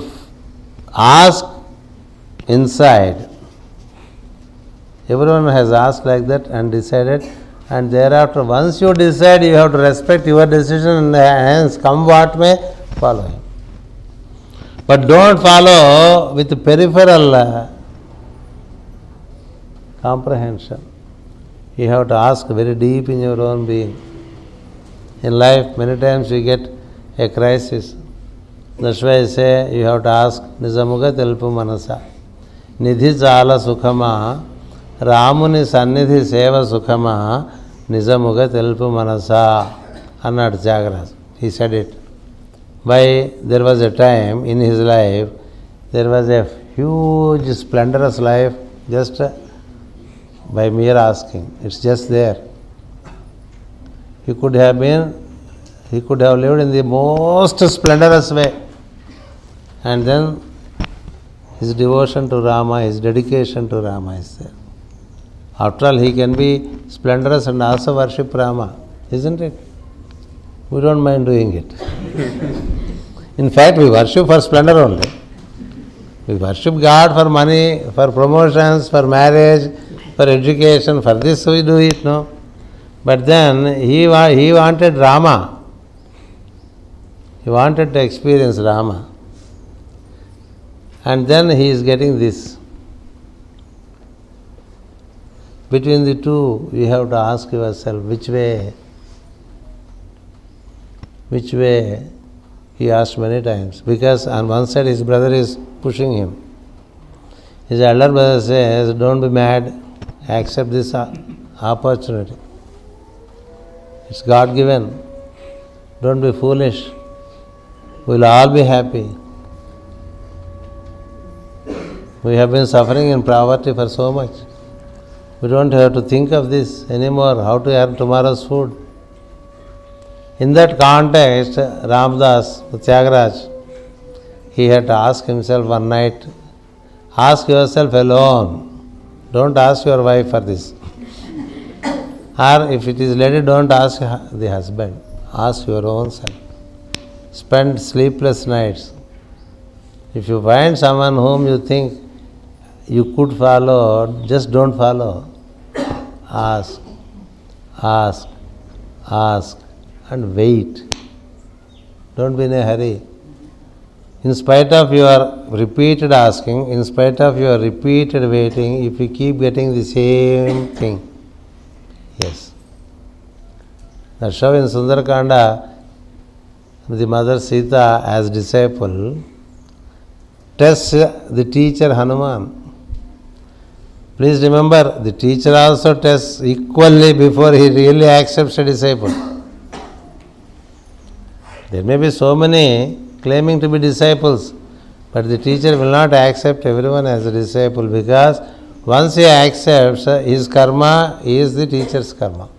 A: ask inside. Everyone has asked like that and decided, and thereafter once you decide, you have to respect your decision, and hence come what may, follow him. But don't follow with peripheral comprehension. You have to ask very deep in your own being. In life, many times we get a crisis. That's why I say you have to ask, నిజముగా తెలుపు మనసా, నిధి చాలా సుఖమా, రాముని సన్నిధి సేవ సుఖమా, నిజముగా తెలుపు మనసా అన్నాడు Tyagaraju. He said it. Why? There was a time in his life, there was a huge splendorous life just by mere asking. It's just there. He could have lived in the most splendorous way. And then his devotion to Rama, his dedication to Rama is there. After all, he can be splendorous and also worship Rama, isn't it? We don't mind doing it. In fact, we worship for splendor only. We worship God for money, for promotions, for marriage, for education. For this we do it, no? But then he wanted Rama. He wanted to experience Rama. And then he is getting this. Between the two, you have to ask yourself, which way? He asked many times. Because on one side his brother is pushing him. His elder brother says, don't be mad, accept this opportunity. It's God given. Don't be foolish. We'll all be happy. We have been suffering in poverty for so much. We don't have to think of this anymore, how to earn tomorrow's food. In that context, Ramdas, Tyagaraj, he had to ask himself one night, ask yourself alone. Don't ask your wife for this. Or if it is lady, don't ask the husband. Ask your own self. Spend sleepless nights. If you find someone whom you think you could follow, just don't follow. Ask, and wait. Don't be in a hurry. In spite of your repeated asking, in spite of your repeated waiting, if you keep getting the same thing, yes. That's how in Sundarakanda, the mother Sita as disciple tests the teacher Hanuman. Please remember, the teacher also tests equally before he really accepts a disciple. There may be so many claiming to be disciples, but the teacher will not accept everyone as a disciple, because once he accepts, his karma is the teacher's karma.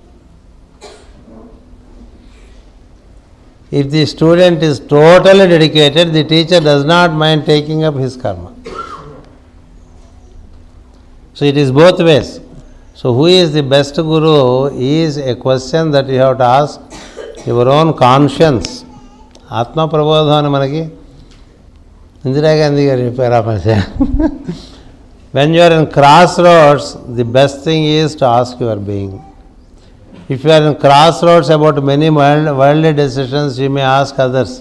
A: If the student is totally dedicated, the teacher does not mind taking up his karma. So it is both ways. So who is the best guru is a question that you have to ask your own conscience. ఆత్మ ప్రబోధం అని మనకి ఇందిరాగాంధీ గారు చెప్పారు ఆ పని. When you are in crossroads, the best thing is to ask your being. If you are in crossroads about many worldly decisions, you may ask others.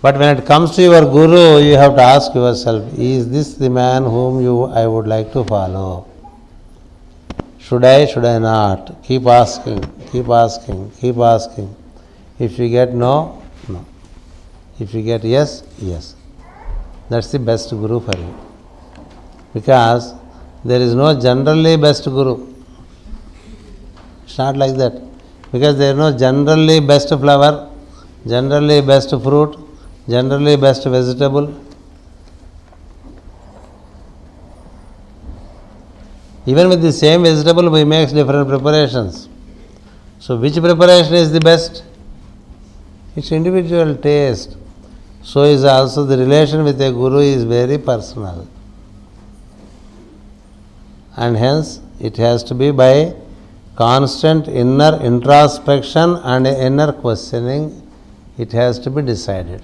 A: But when it comes to your guru, you have to ask yourself, is this the man whom I would like to follow? Should I not? Keep asking, keep asking, keep asking. If you get no, no. If you get yes, yes. That's the best guru for you. Because there is no generally best guru. It's not like that. Because there is no generally best flower, generally best fruit, generally best vegetable. Even with the same vegetable, we make different preparations. So which preparation is the best? It's individual taste. So is also the relation with a guru is very personal. And hence it has to be by constant inner introspection and inner questioning, it has to be decided.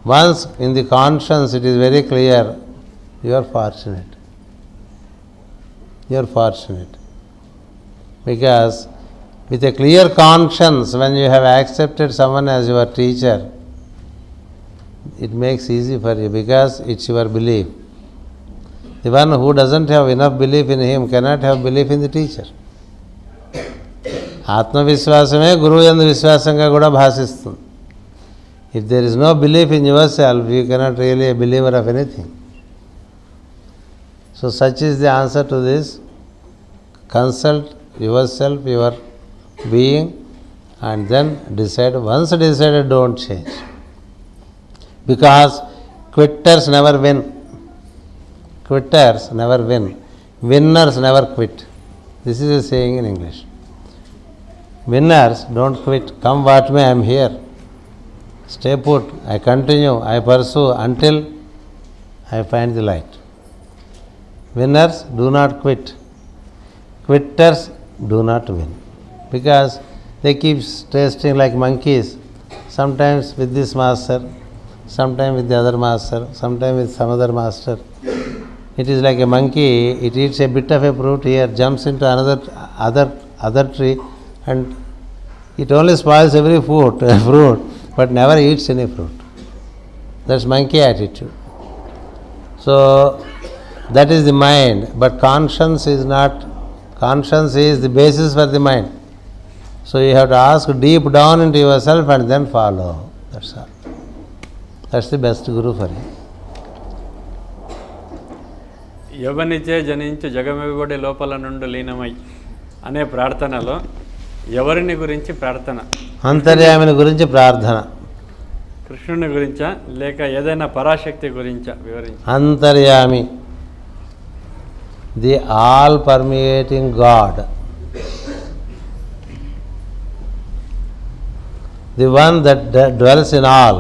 A: Once in the conscience it is very clear, you are fortunate. You are fortunate. Because with a clear conscience, when you have accepted someone as your teacher, it makes easy for you because it's your belief. The one who doesn't have enough belief in him cannot have belief in the teacher. ఆత్మవిశ్వాసమే గురువు యందు విశ్వాసంగా కూడా భాషిస్తుంది. If there is no belief in yourself, you cannot really be a believer of anything. So such is the answer to this. Consult yourself, your being, and then decide. Once decided, don't change. Because quitters never win. Quitters never win. Winners never quit. This is a saying in English. Winners don't quit. Come what may, I am here. Stay put. I continue. I pursue until I find the light. Winners do not quit. Quitters do not win. Because they keep tasting like monkeys. Sometimes with this master, sometimes with the other master, sometimes with some other master. It is like a monkey, it eats a bit of a fruit here, jumps into other tree, and it only spoils every fruit, but never eats any fruit. That's monkey attitude. So that is the mind, but conscience is not. Conscience is the basis for the mind. So you have to ask deep down into yourself and then follow. That's all. That's the best guru for you.
B: ఎవనిచే జనించు జగమెగుడి లోపల నుండి లీనమై అనే ప్రార్థనలో ఎవరిని గురించి ప్రార్థన?
A: అంతర్యామిని గురించి ప్రార్థన.
B: కృష్ణుని గురించా లేక ఏదైనా పరాశక్తి గురించా వివరించి?
A: అంతర్యామి, the all permeating God, the one that dwells in all.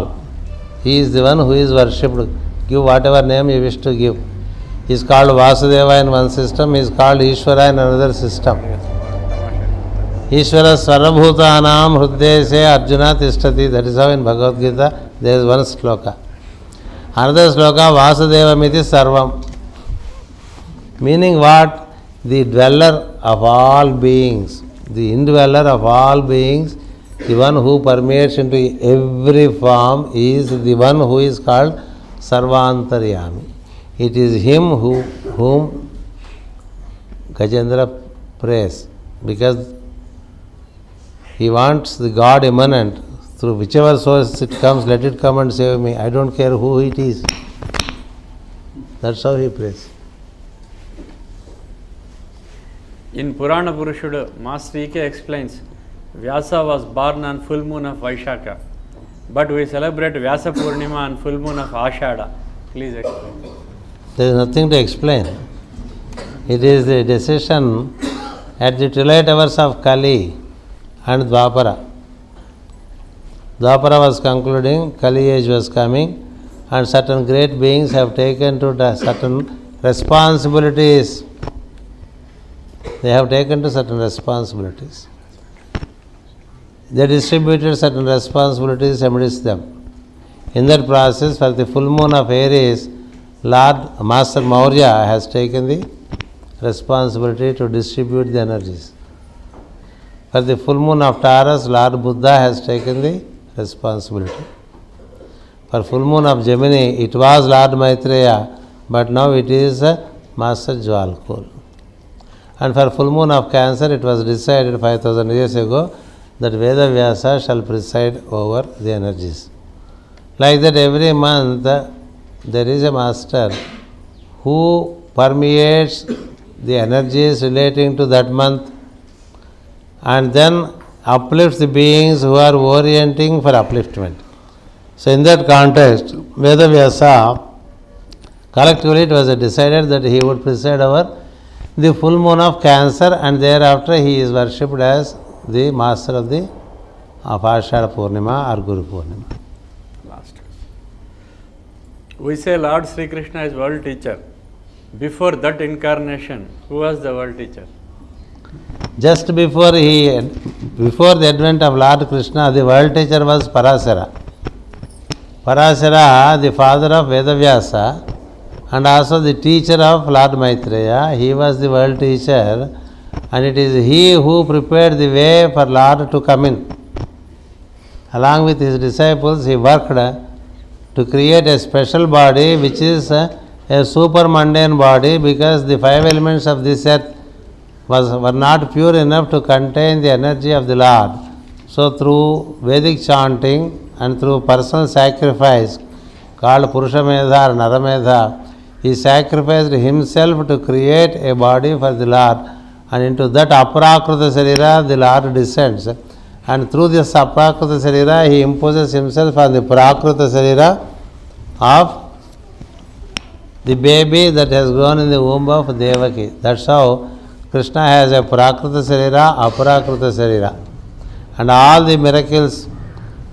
A: He is the one who is worshipped. Give whatever name you wish to give. He is called Vasudeva in one system, he is called Ishvara in another system. Ishvara Sarvabhutanam Hruddese Arjuna Tishtati. That is how in Bhagavad Gita there is one sloka. Another sloka, Vasudeva Miti Sarvam. Meaning what? The dweller of all beings, the indweller of all beings, the one who permeates into every form is the one who is called Sarvantaryami. It is him whom Gajendra prays, because he wants the God immanent. Through whichever source it comes, let it come and save me. I don't care who it is. That's how he prays.
B: In Purana Purushudu, Master E.K. explains, Vyasa was born on full moon of Vaishaka, but we celebrate Vyasa Purnima on full moon of Ashada. Please explain.
A: There is nothing to explain. It is the decision at the twilight hours of Kali and Dwapara. Dwapara was concluding, Kali age was coming, and certain great beings have taken to certain responsibilities They have taken to certain responsibilities. They distributed certain responsibilities amidst them. In that process, for the full moon of Aries, Lord Master Maurya has taken the responsibility to distribute the energies. For the full moon of Taurus, Lord Buddha has taken the responsibility. For full moon of Gemini, it was Lord Maitreya, but now it is Master Jwalkul. And for full moon of Cancer, it was decided 5000 years ago that Veda Vyasa shall preside over the energies. Like that, every month there is a master who permeates the energies relating to that month and then uplifts the beings who are orienting for upliftment. So in that context, Veda Vyasa, collectively it was decided that he would preside over the full moon of Cancer, and thereafter he is worshipped as the master of the Ashada Purnima or Guru Purnima.
B: Last. We say Lord Sri Krishna is world teacher. Before that incarnation, who was the world teacher?
A: Just before the advent of Lord Krishna, the world teacher was Parasara. Parasara, the father of Vedavyasa, and also the teacher of Lord Maitreya. He was the world teacher, and it is he who prepared the way for Lord to come in. Along with his disciples, he worked to create a special body which is a super mundane body, because the 5 elements of this earth were not pure enough to contain the energy of the Lord. So through Vedic chanting and through personal sacrifice called Purushamedha or Naramedha, he sacrificed himself to create a body for the Lord, and into that Aprakruta Sarira the Lord descends, and through this Aprakruta Sarira he imposes himself on the Prakruta Sarira of the baby that has grown in the womb of Devaki. That's how Krishna has a Prakruta Sarira, Aprakruta Sarira. And all the miracles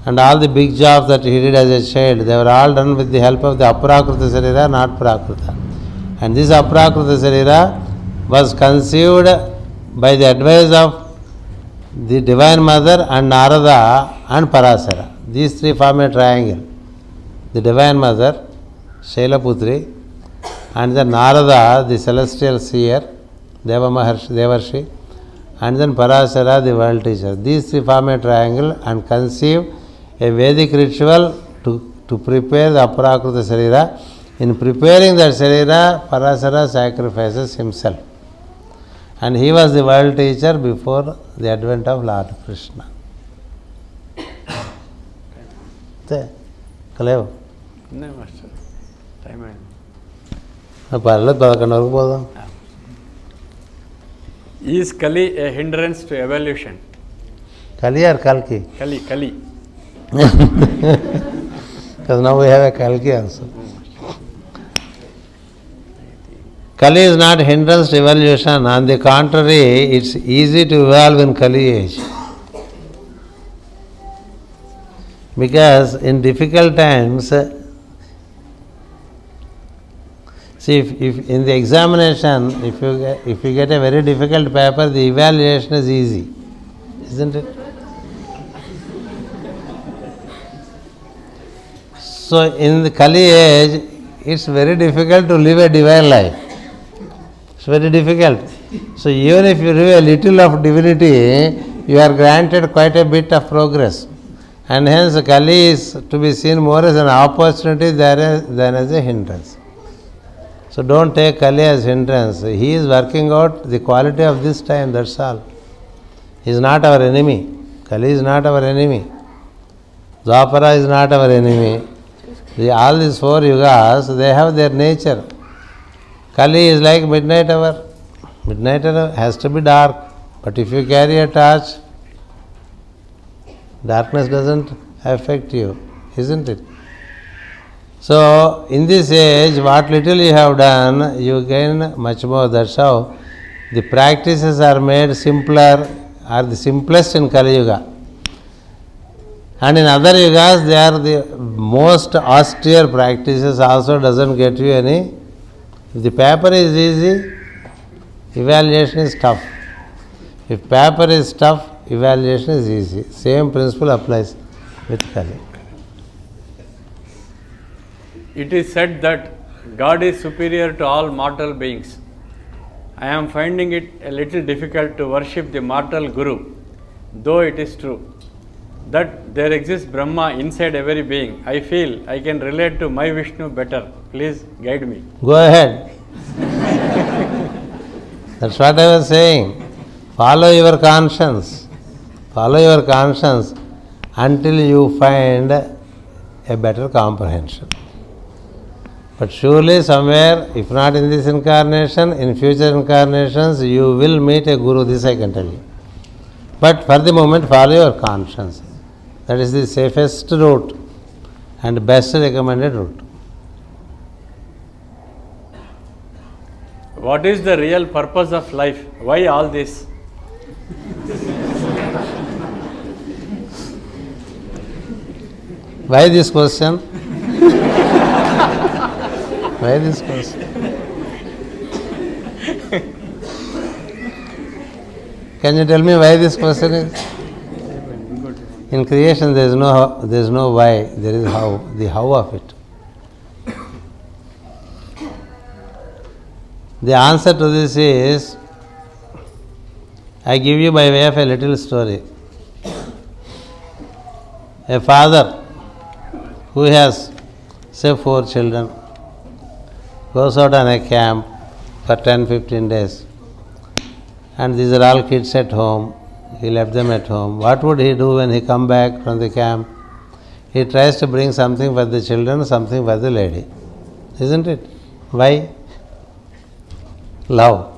A: and all the big jobs that he did as a child, they were all done with the help of the Aprakruta Sarira, not Prakruta. And this Aprakruta Sarira was conceived by the advice of the Divine Mother and Narada and Parasara. These three form a triangle. The Divine Mother, Shailaputri, and then Narada, the celestial seer, Devarshi, and then Parasara, the world teacher. These three form a triangle and conceive a Vedic ritual to prepare the Aprakruta Sarira. In preparing that Sarira, Parasara sacrifices himself. And he was the world teacher before the advent of Lord Krishna. Kalev?
B: No, Master. Time aయింది.
A: పర్లేదు 11 వరకు పోదాం.
B: Is Kali a hindrance to evolution?
A: Kali or Kalki?
B: Kali.
A: Because now we have a Kalki also. Kali is not hindrance to evolution. On the contrary, it's easy to evolve in Kali age. Because in difficult times, see, if in the examination, if you get a very difficult paper, the evaluation is easy, isn't it? So in the Kali age, it's very difficult to live a divine life. It's very difficult. So even if you live a little of divinity, you are granted quite a bit of progress. And hence Kali is to be seen more as an opportunity than as a hindrance. So don't take Kali as hindrance. He is working out the quality of this time, that's all. He is not our enemy. Kali is not our enemy. Dwapara is not our enemy. All these 4 yugas, they have their nature. Kali is like midnight hour. Midnight hour has to be dark. But if you carry a torch, darkness doesn't affect you, isn't it? So, in this age, what little you have done, you gain much more. That's how the practices are made simpler, are the simplest in Kali Yuga. And in other yugas, they are the most austere practices, also doesn't get you any. If the paper is easy, Evaluation is tough. If paper is tough, evaluation is easy. Same principle applies with Kali.
B: It is said that God is superior to all mortal beings. I am finding it a little difficult to worship the mortal Guru, though it is true that there exists Brahma inside every being. I feel I can relate to my Vishnu better. Please guide me.
A: Go ahead. That's what I was saying. Follow your conscience. Follow your conscience until you find a better comprehension. But surely somewhere, if not in this incarnation, in future incarnations, you will meet a Guru, this I can tell you. But for the moment, follow your conscience. That is the safest route and best recommended route.
B: What is the real purpose of life? Why all this?
A: Why this question? Why this question? Can you tell me why this question is? In creation there is no why, there is how, the how of it. The answer to this is, I give you by way of a little story. A father who has, say, 4 children, goes out on a camp for 10-15 days, and these are all kids at home. He left them at home. What would he do when he come back from the camp? He tries to bring something for the children, something for the lady. Isn't it? Why? Love.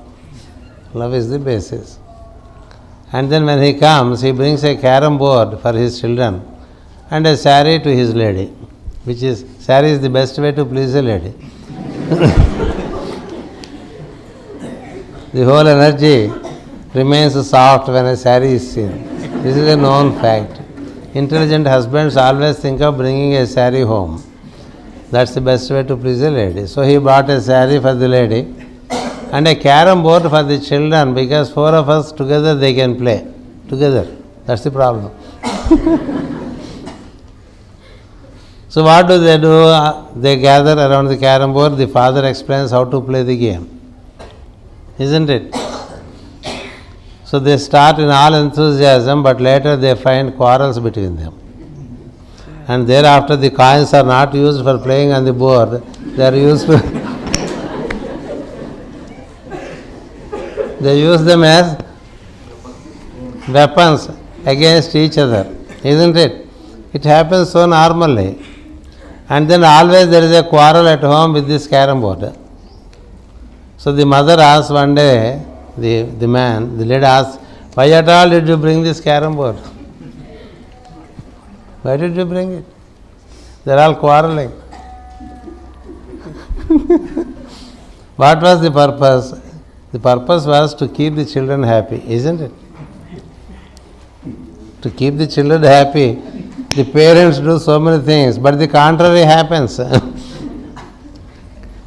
A: Love is the basis. And then when he comes, he brings a carom board for his children and a saree to his lady, which is, saree is the best way to please a lady. The whole energy remains soft when a saree is seen. This is a known fact. Intelligent husbands always think of bringing a saree home. That's the best way to please a lady. So he brought a saree for the lady and a carom board for the children, because 4 of us together they can play. Together. That's the problem. So what do? They gather around the carom board. The father explains how to play the game. Isn't it? So they start in all enthusiasm, but later they find quarrels between them. And thereafter the coins are not used for playing on the board. They are used for... they use them as weapons against each other. Isn't it? It happens so normally. And then always there is a quarrel at home with this carom board. So the mother asks one day, the lady asks, why at all did you bring this carom board? Why did you bring it? They are all quarreling. What was the purpose? The purpose was to keep the children happy, isn't it? To keep the children happy, the parents do so many things, but the contrary happens.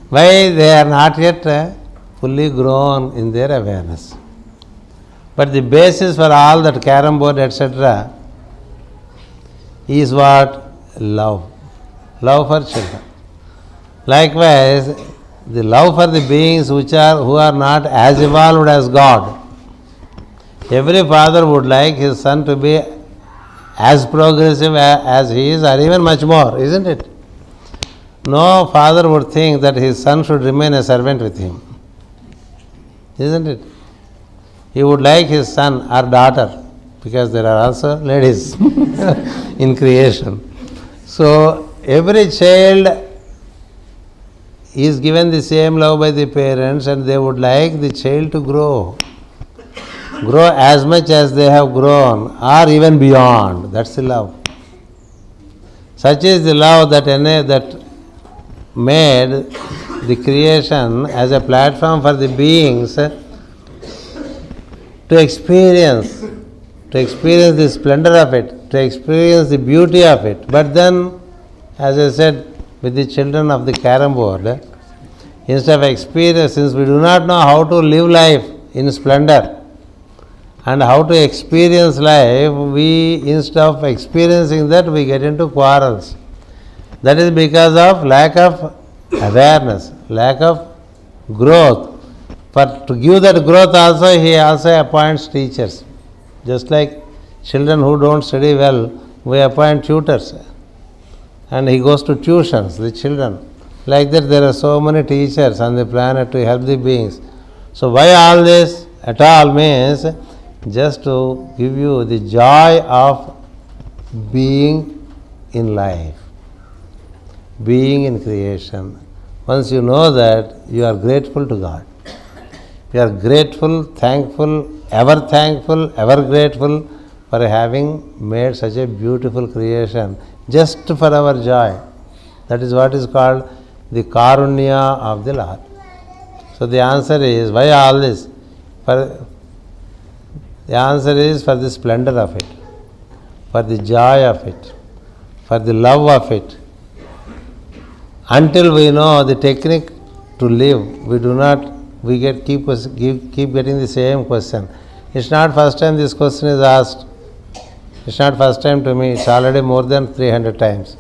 A: Why? They are not yet fully grown in their awareness. But the basis for all that carom board, etc., is what? Love. Love for children. Likewise, the love for the beings who are not as evolved as God. Every father would like his son to be as progressive as he is, or even much more, isn't it? No father would think that his son should remain a servant with him. Isn't it? He would like his son or daughter, because there are also ladies in creation. So every child is given the same love by the parents, and they would like the child to grow as much as they have grown, or even beyond. That's the love. Such is the love that made the creation as a platform for the beings to experience the splendor of it, to experience the beauty of it. But then, as I said, with the children of the carom board, instead of experience, since we do not know how to live life in splendor. And how to experience life, instead of experiencing that, we get into quarrels. That is because of lack of awareness, lack of growth. For to give that growth also, he also appoints teachers. Just like children who don't study well, we appoint tutors. And he goes to tuitions, the children. Like that, there are so many teachers on the planet to help the beings. So why all this at all means just to give you the joy of being in life, being in creation. Once you know that, you are grateful to God. You are grateful, thankful, ever grateful for having made such a beautiful creation just for our joy. That is what is called the Karunya of the Lord. So the answer is, why all this? The answer is for the splendor of it, for the joy of it, for the love of it. Until we know the technique to live, we keep getting the same question. It's not first time this question is asked. It's not first time to me. It's already more than 300 times.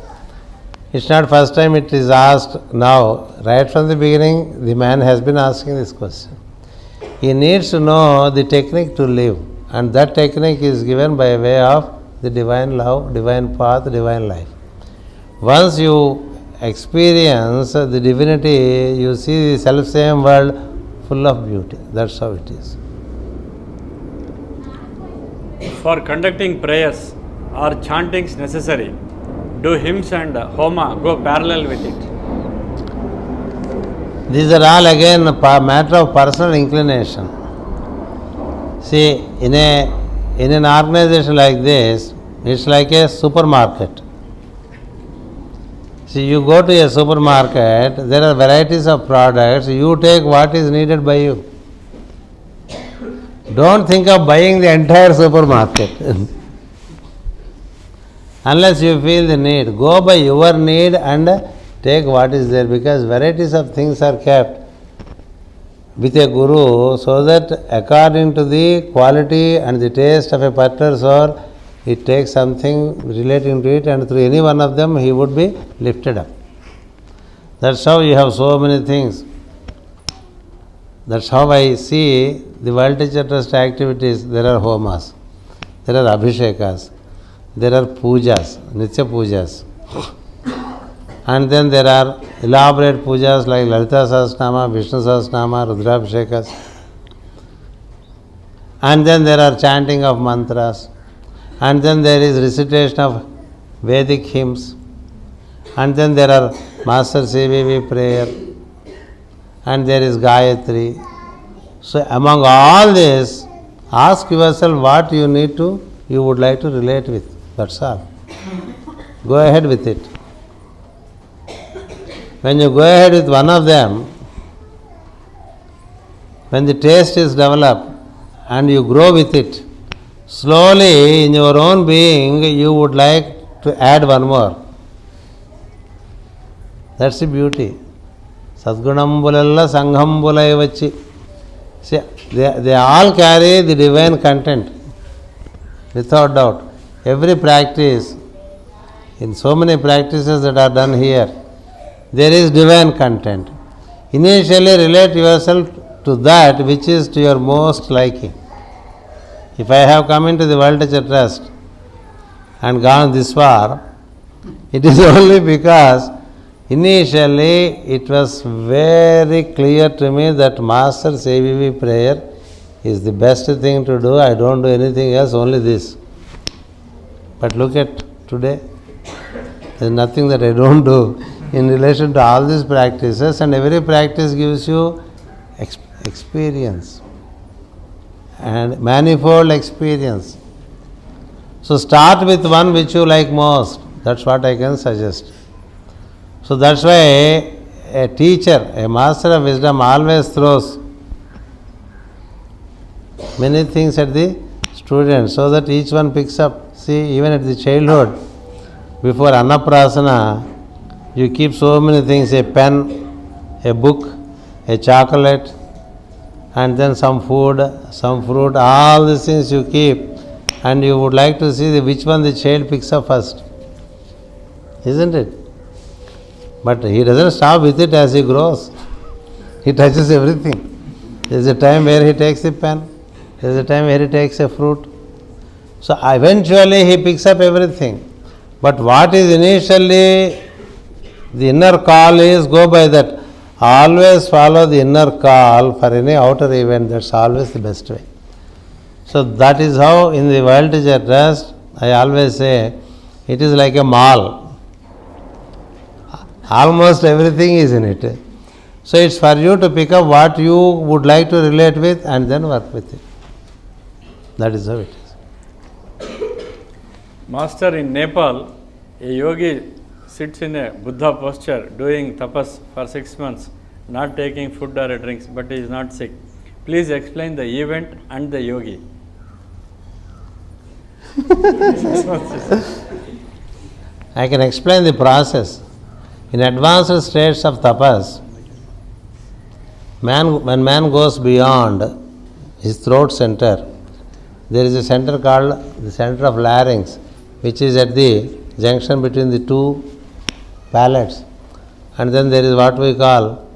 A: It's not first time it is asked now. Right from the beginning, the man has been asking this question. He needs to know the technique to live. And that technique is given by way of the divine love, divine path, divine life. Once you experience the divinity, you see the self-same world full of beauty. That's how it is.
B: For conducting prayers, are chantings necessary? Do hymns and homa go parallel with it?
A: These are all again a matter of personal inclination. See, in an organization like this, it's like a supermarket. See, you go to a supermarket, there are varieties of products, you take what is needed by you. Don't think of buying the entire supermarket unless you feel the need. Go by your need and take what is there, because varieties of things are kept with a guru so that according to the quality and the taste of a particular soul, it takes something relating to it, and through any one of them he would be lifted up. That's how you have so many things. That's how I see the World Teacher Trust activities. There are homas, there are abhishekas, there are pujas, nitya pujas. And then there are elaborate pujas like Lalita Sahasranama, Vishnu Sahasranama, Rudrabhishekas. And then there are chanting of mantras. And then there is recitation of Vedic hymns. And then there are Master CVV prayer. And there is Gayatri. So among all this, ask yourself what you would like to relate with. That's all. Go ahead with it. When you go ahead with one of them, when the taste is developed and you grow with it, slowly in your own being you would like to add one more. That's the beauty. Sadgunambulalla Sanghambulaivachi. See, they all carry the divine content, without doubt. Every practice, in so many practices that are done here, there is divine content. Initially relate yourself to that which is to your most liking. If I have come into the World Teacher Trust and gone this far, it is only because initially it was very clear to me that Master's AVV prayer is the best thing to do. I don't do anything else, only this. But look at today, there is nothing that I don't do in relation to all these practices, and every practice gives you experience and manifold experience. So start with one which you like most. That's what I can suggest. So that's why a teacher, a master of wisdom always throws many things at the student so that each one picks up. See, even at the childhood, before Annaprasana, you keep so many things, a pen, a book, a chocolate, and then some food, some fruit, all these things you keep, and you would like to see which one the child picks up first. Isn't it? But he doesn't stop with it as he grows. He touches everything. There is a time where he takes a pen. There is a time where he takes a fruit. So eventually he picks up everything. But what is initially the inner call is go by that. Always follow the inner call for any outer event. That's always the best way. So that is how in the world teacher trust, I always say, it is like a mall. Almost everything is in it. So it's for you to pick up what you would like to relate with and then work with it. That is how it is.
B: Master, in Nepal, a yogi sits in a Buddha posture doing tapas for 6 months, not taking food or drinks, but he is not sick. Please explain the event and the yogi.
A: I can explain the process. In advanced states of tapas, when man goes beyond his throat center, there is a center called the center of larynx, which is at the junction between the two palates. And then there is what we call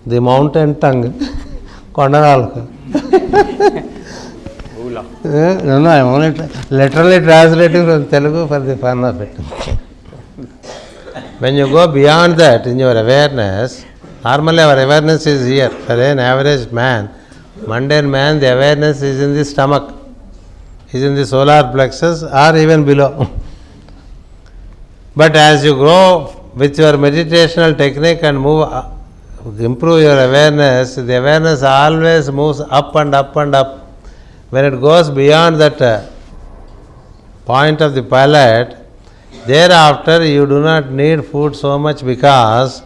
A: the mountain tongue, Kondanalka. No, I am only literally translating from Telugu for the fun of it. When you go beyond that in your awareness, normally our awareness is here. For an average man, mundane man, the awareness is in the stomach, is in the solar plexus or even below. But as you grow with your meditational technique and improve your awareness, the awareness always moves up and up and up. When it goes beyond that point of the palate, thereafter you do not need food so much because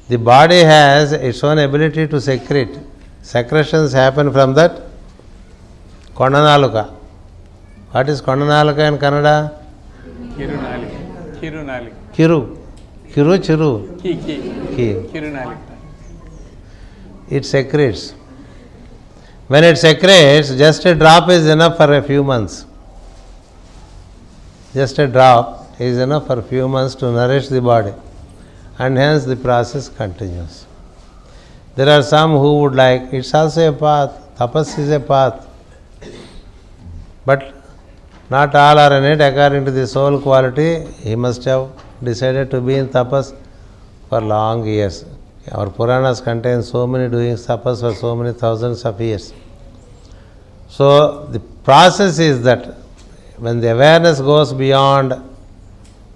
A: the body has its own ability to secrete. Secretions happen from that Kondanalaka. What is Kondanalaka in Kannada?
B: Kirunalika.
A: Kiru. Chiru.
B: Ki.
A: Ki.
B: Kirunalika.
A: It secretes. When it secretes, just a drop is enough for a few months. Just a drop is enough for a few months to nourish the body, and hence the process continues. There are some who would like, it's also a path, tapas is a path, but not all are in it according to the soul quality. He must have decided to be in tapas for long years. Our Puranas contain so many doing tapas for so many thousands of years. So the process is that when the awareness goes beyond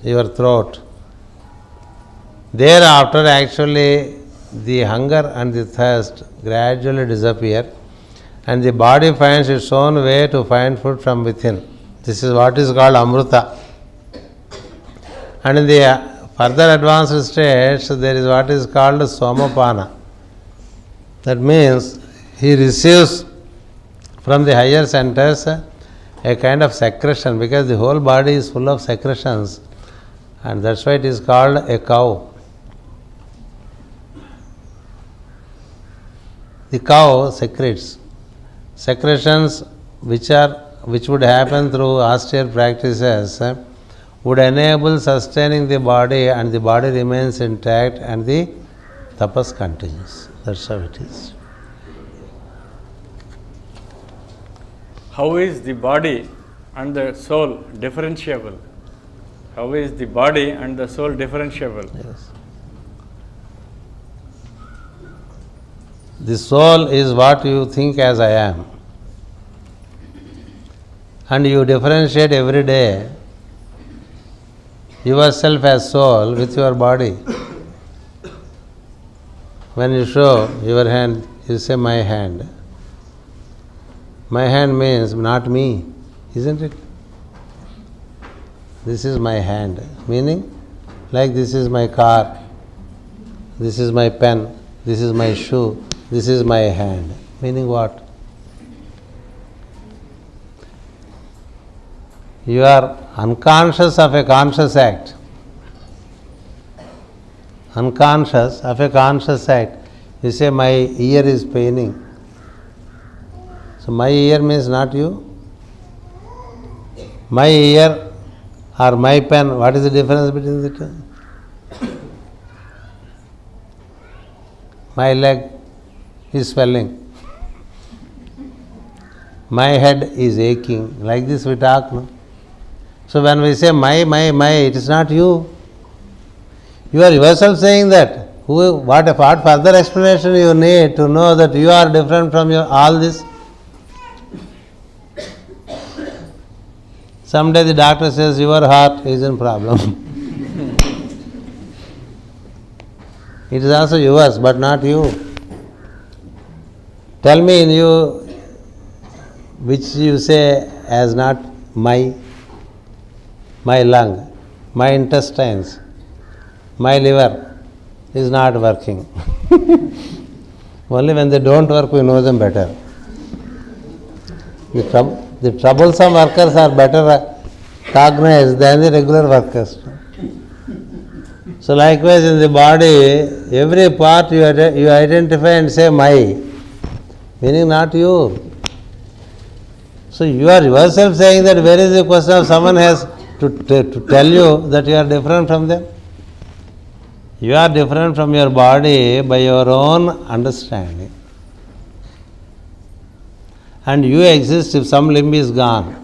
A: your throat, thereafter actually the hunger and the thirst gradually disappear and the body finds its own way to find food from within. This is what is called Amrita. And in the further advanced states, there is what is called Somapana. That means he receives from the higher centers a kind of secretion, because the whole body is full of secretions, and that's why it is called a cow. The cow secretes. Secretions which would happen through austere practices would enable sustaining the body, and the body remains intact and the tapas continues. That's how it is.
B: How is the body and the soul differentiable? How is the body and the soul differentiable?
A: Yes. The soul is what you think as I am. And you differentiate every day yourself as soul with your body. When you show your hand, you say my hand. My hand means not me, isn't it? This is my hand, meaning like this is my car, this is my pen, this is my shoe, this is my hand. Meaning what? You are unconscious of a conscious act. Unconscious of a conscious act. You say, my ear is paining. So my ear means not you. My ear or my pen, what is the difference between the two? My leg is swelling. My head is aching. Like this we talk, no? So when we say my, it is not you. You are yourself saying that. What further explanation you need to know that you are different from all this? Someday the doctor says your heart is in problem. It is also yours, but not you. Tell me in you which you say as not my lung, my intestines, my liver is not working. Only when they don't work we know them better. The troublesome workers are better cognized than the regular workers. So likewise in the body, every part you identify and say my, meaning not you. So you are yourself saying that where is the question of someone has to tell you that you are different from them? You are different from your body by your own understanding. And you exist if some limb is gone.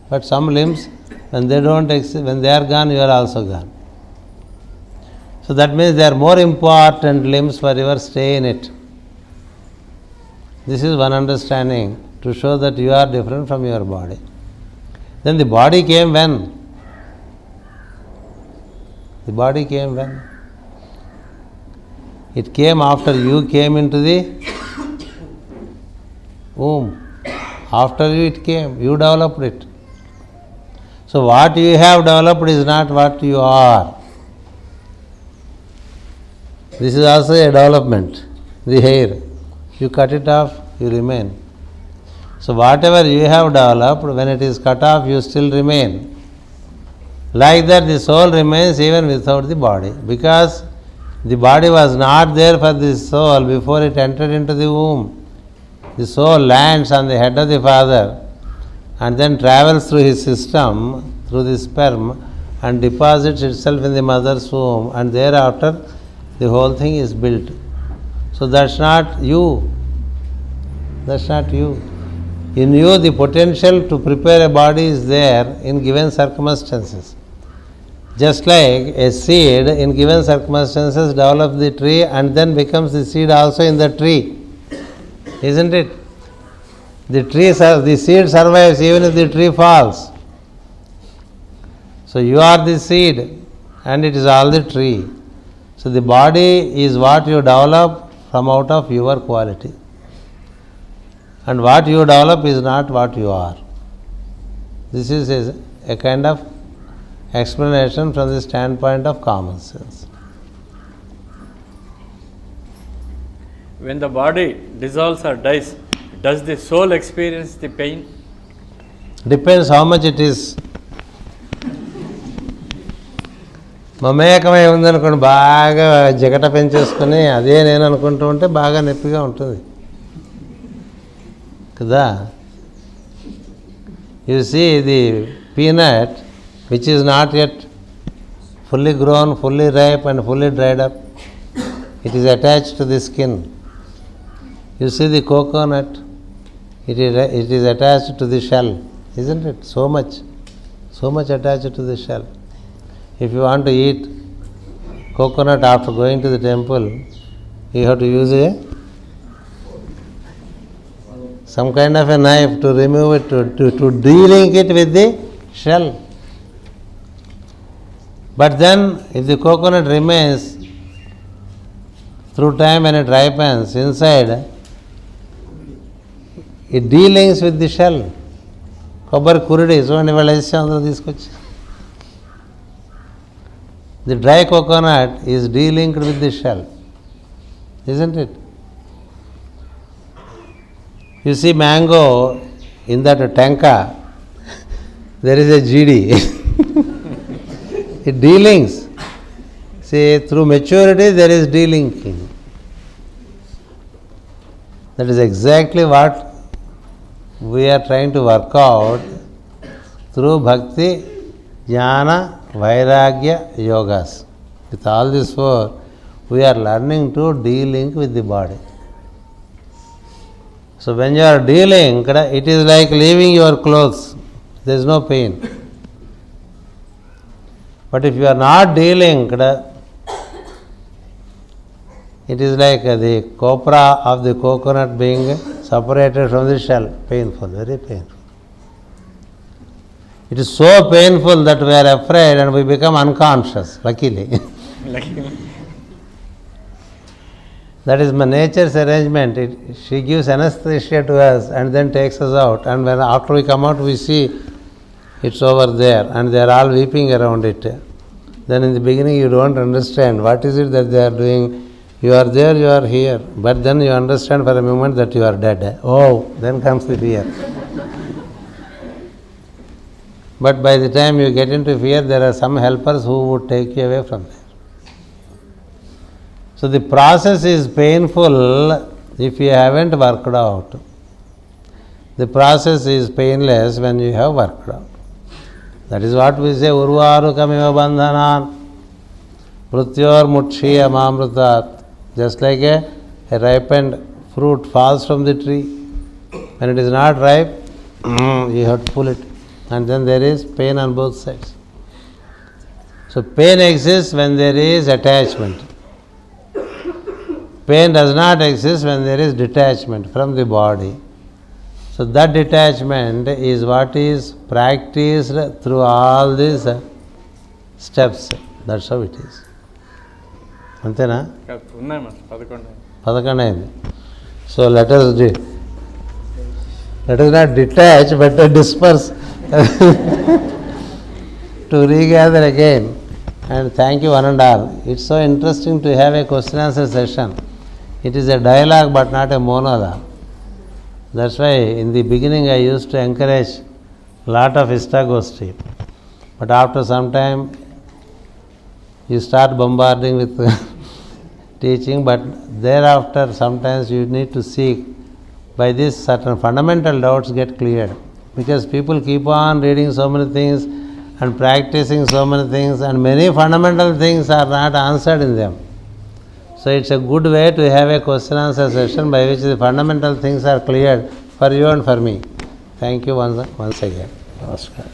A: But some limbs, when they don't exist, when they are gone, you are also gone. So that means they are more important limbs for your stay in it. This is one understanding to show that you are different from your body. Then the body came when? The body came when? It came after you came into the womb. After you it came, you developed it. So what you have developed is not what you are. This is also a development. The hair, you cut it off, you remain. So whatever you have developed, when it is cut off, you still remain. Like that the soul remains even without the body, because the body was not there for the soul before it entered into the womb. The soul lands on the head of the father and then travels through his system, through the sperm, and deposits itself in the mother's womb, and thereafter the whole thing is built. So that's not you. That's not you. In you the potential to prepare a body is there in given circumstances. Just like a seed in given circumstances develops the tree and then becomes the seed also in the tree. Isn't it? The seed survives even if the tree falls. So you are the seed and it is all the tree. So the body is what you develop from out of your quality. And what you develop is not what you are. This is a kind of explanation from the standpoint of common sense.
B: When the body dissolves or dies, does the soul experience the pain?
A: Depends how much it is. మమేకమై ఉందనుకోండి, బాగా జగట పెంచేసుకుని అదే నేను అనుకుంటూ ఉంటే బాగా నొప్పిగా ఉంటుంది కదా. You see the peanut which is not yet fully grown, fully ripe and fully dried up, it is attached to the skin. You see the coconut, it is attached to the shell, isn't it? So much attached to the shell. If you want to eat coconut after going to the temple, you have to use some kind of a knife to remove it, to de-link it with the shell. But then, if the coconut remains through time when it ripens inside, it de-links with the shell. కొబ్బరి కురుడి చూడండి వాళ్ళు వేసి అందరూ తీసుకొచ్చి. The dry coconut is de-linked with the shell, isn't it? You see mango, in that tanka, there is a GD. It de-links. See, through maturity there is de-linking. That is exactly what we are trying to work out through bhakti, jnana, vairagya, yogas. With all these four, we are learning to de-link with the body. So when you are de-linked, it is like leaving your clothes. There is no pain. But if you are not de-linked, it is like the copra of the coconut being separated from the shell. Painful, very painful. It is so painful that we are afraid and we become unconscious, luckily. That is my nature's arrangement. She gives anesthesia to us and then takes us out. And when after we come out, we see it's over there and they are all weeping around it. Then in the beginning you don't understand what is it that they are doing. You are there, you are here. But then you understand for a moment that you are dead. Oh, then comes the fear. But by the time you get into fear, there are some helpers who would take you away from there. So the process is painful if you haven't worked out. The process is painless when you have worked out. That is what we say, Urvarukamiva bandhanan mrityor mukshiya mamrutat. Just like a ripened fruit falls from the tree. When it is not ripe, you have to pull it. And then there is pain on both sides. So pain exists when there is attachment. Pain does not exist when there is detachment from the body. So that detachment is what is practiced through all these steps. That's how it is. అంతేనా?
B: ఉన్నాయి మరి 11.
A: 11 అయింది. So let us not detach but disperse to regather again. And thank you one and all. It's so interesting to have a question answer session. It is a dialogue but not a monologue. That's why in the beginning I used to encourage lot of Istagosti. But after some time you start bombarding with teaching, but thereafter sometimes you need to seek, by this certain fundamental doubts get cleared. Because people keep on reading so many things and practicing so many things, and many fundamental things are not answered in them. So it's a good way to have a question answer session by which the fundamental things are cleared for you and for me. Thank you once again. Namaskar.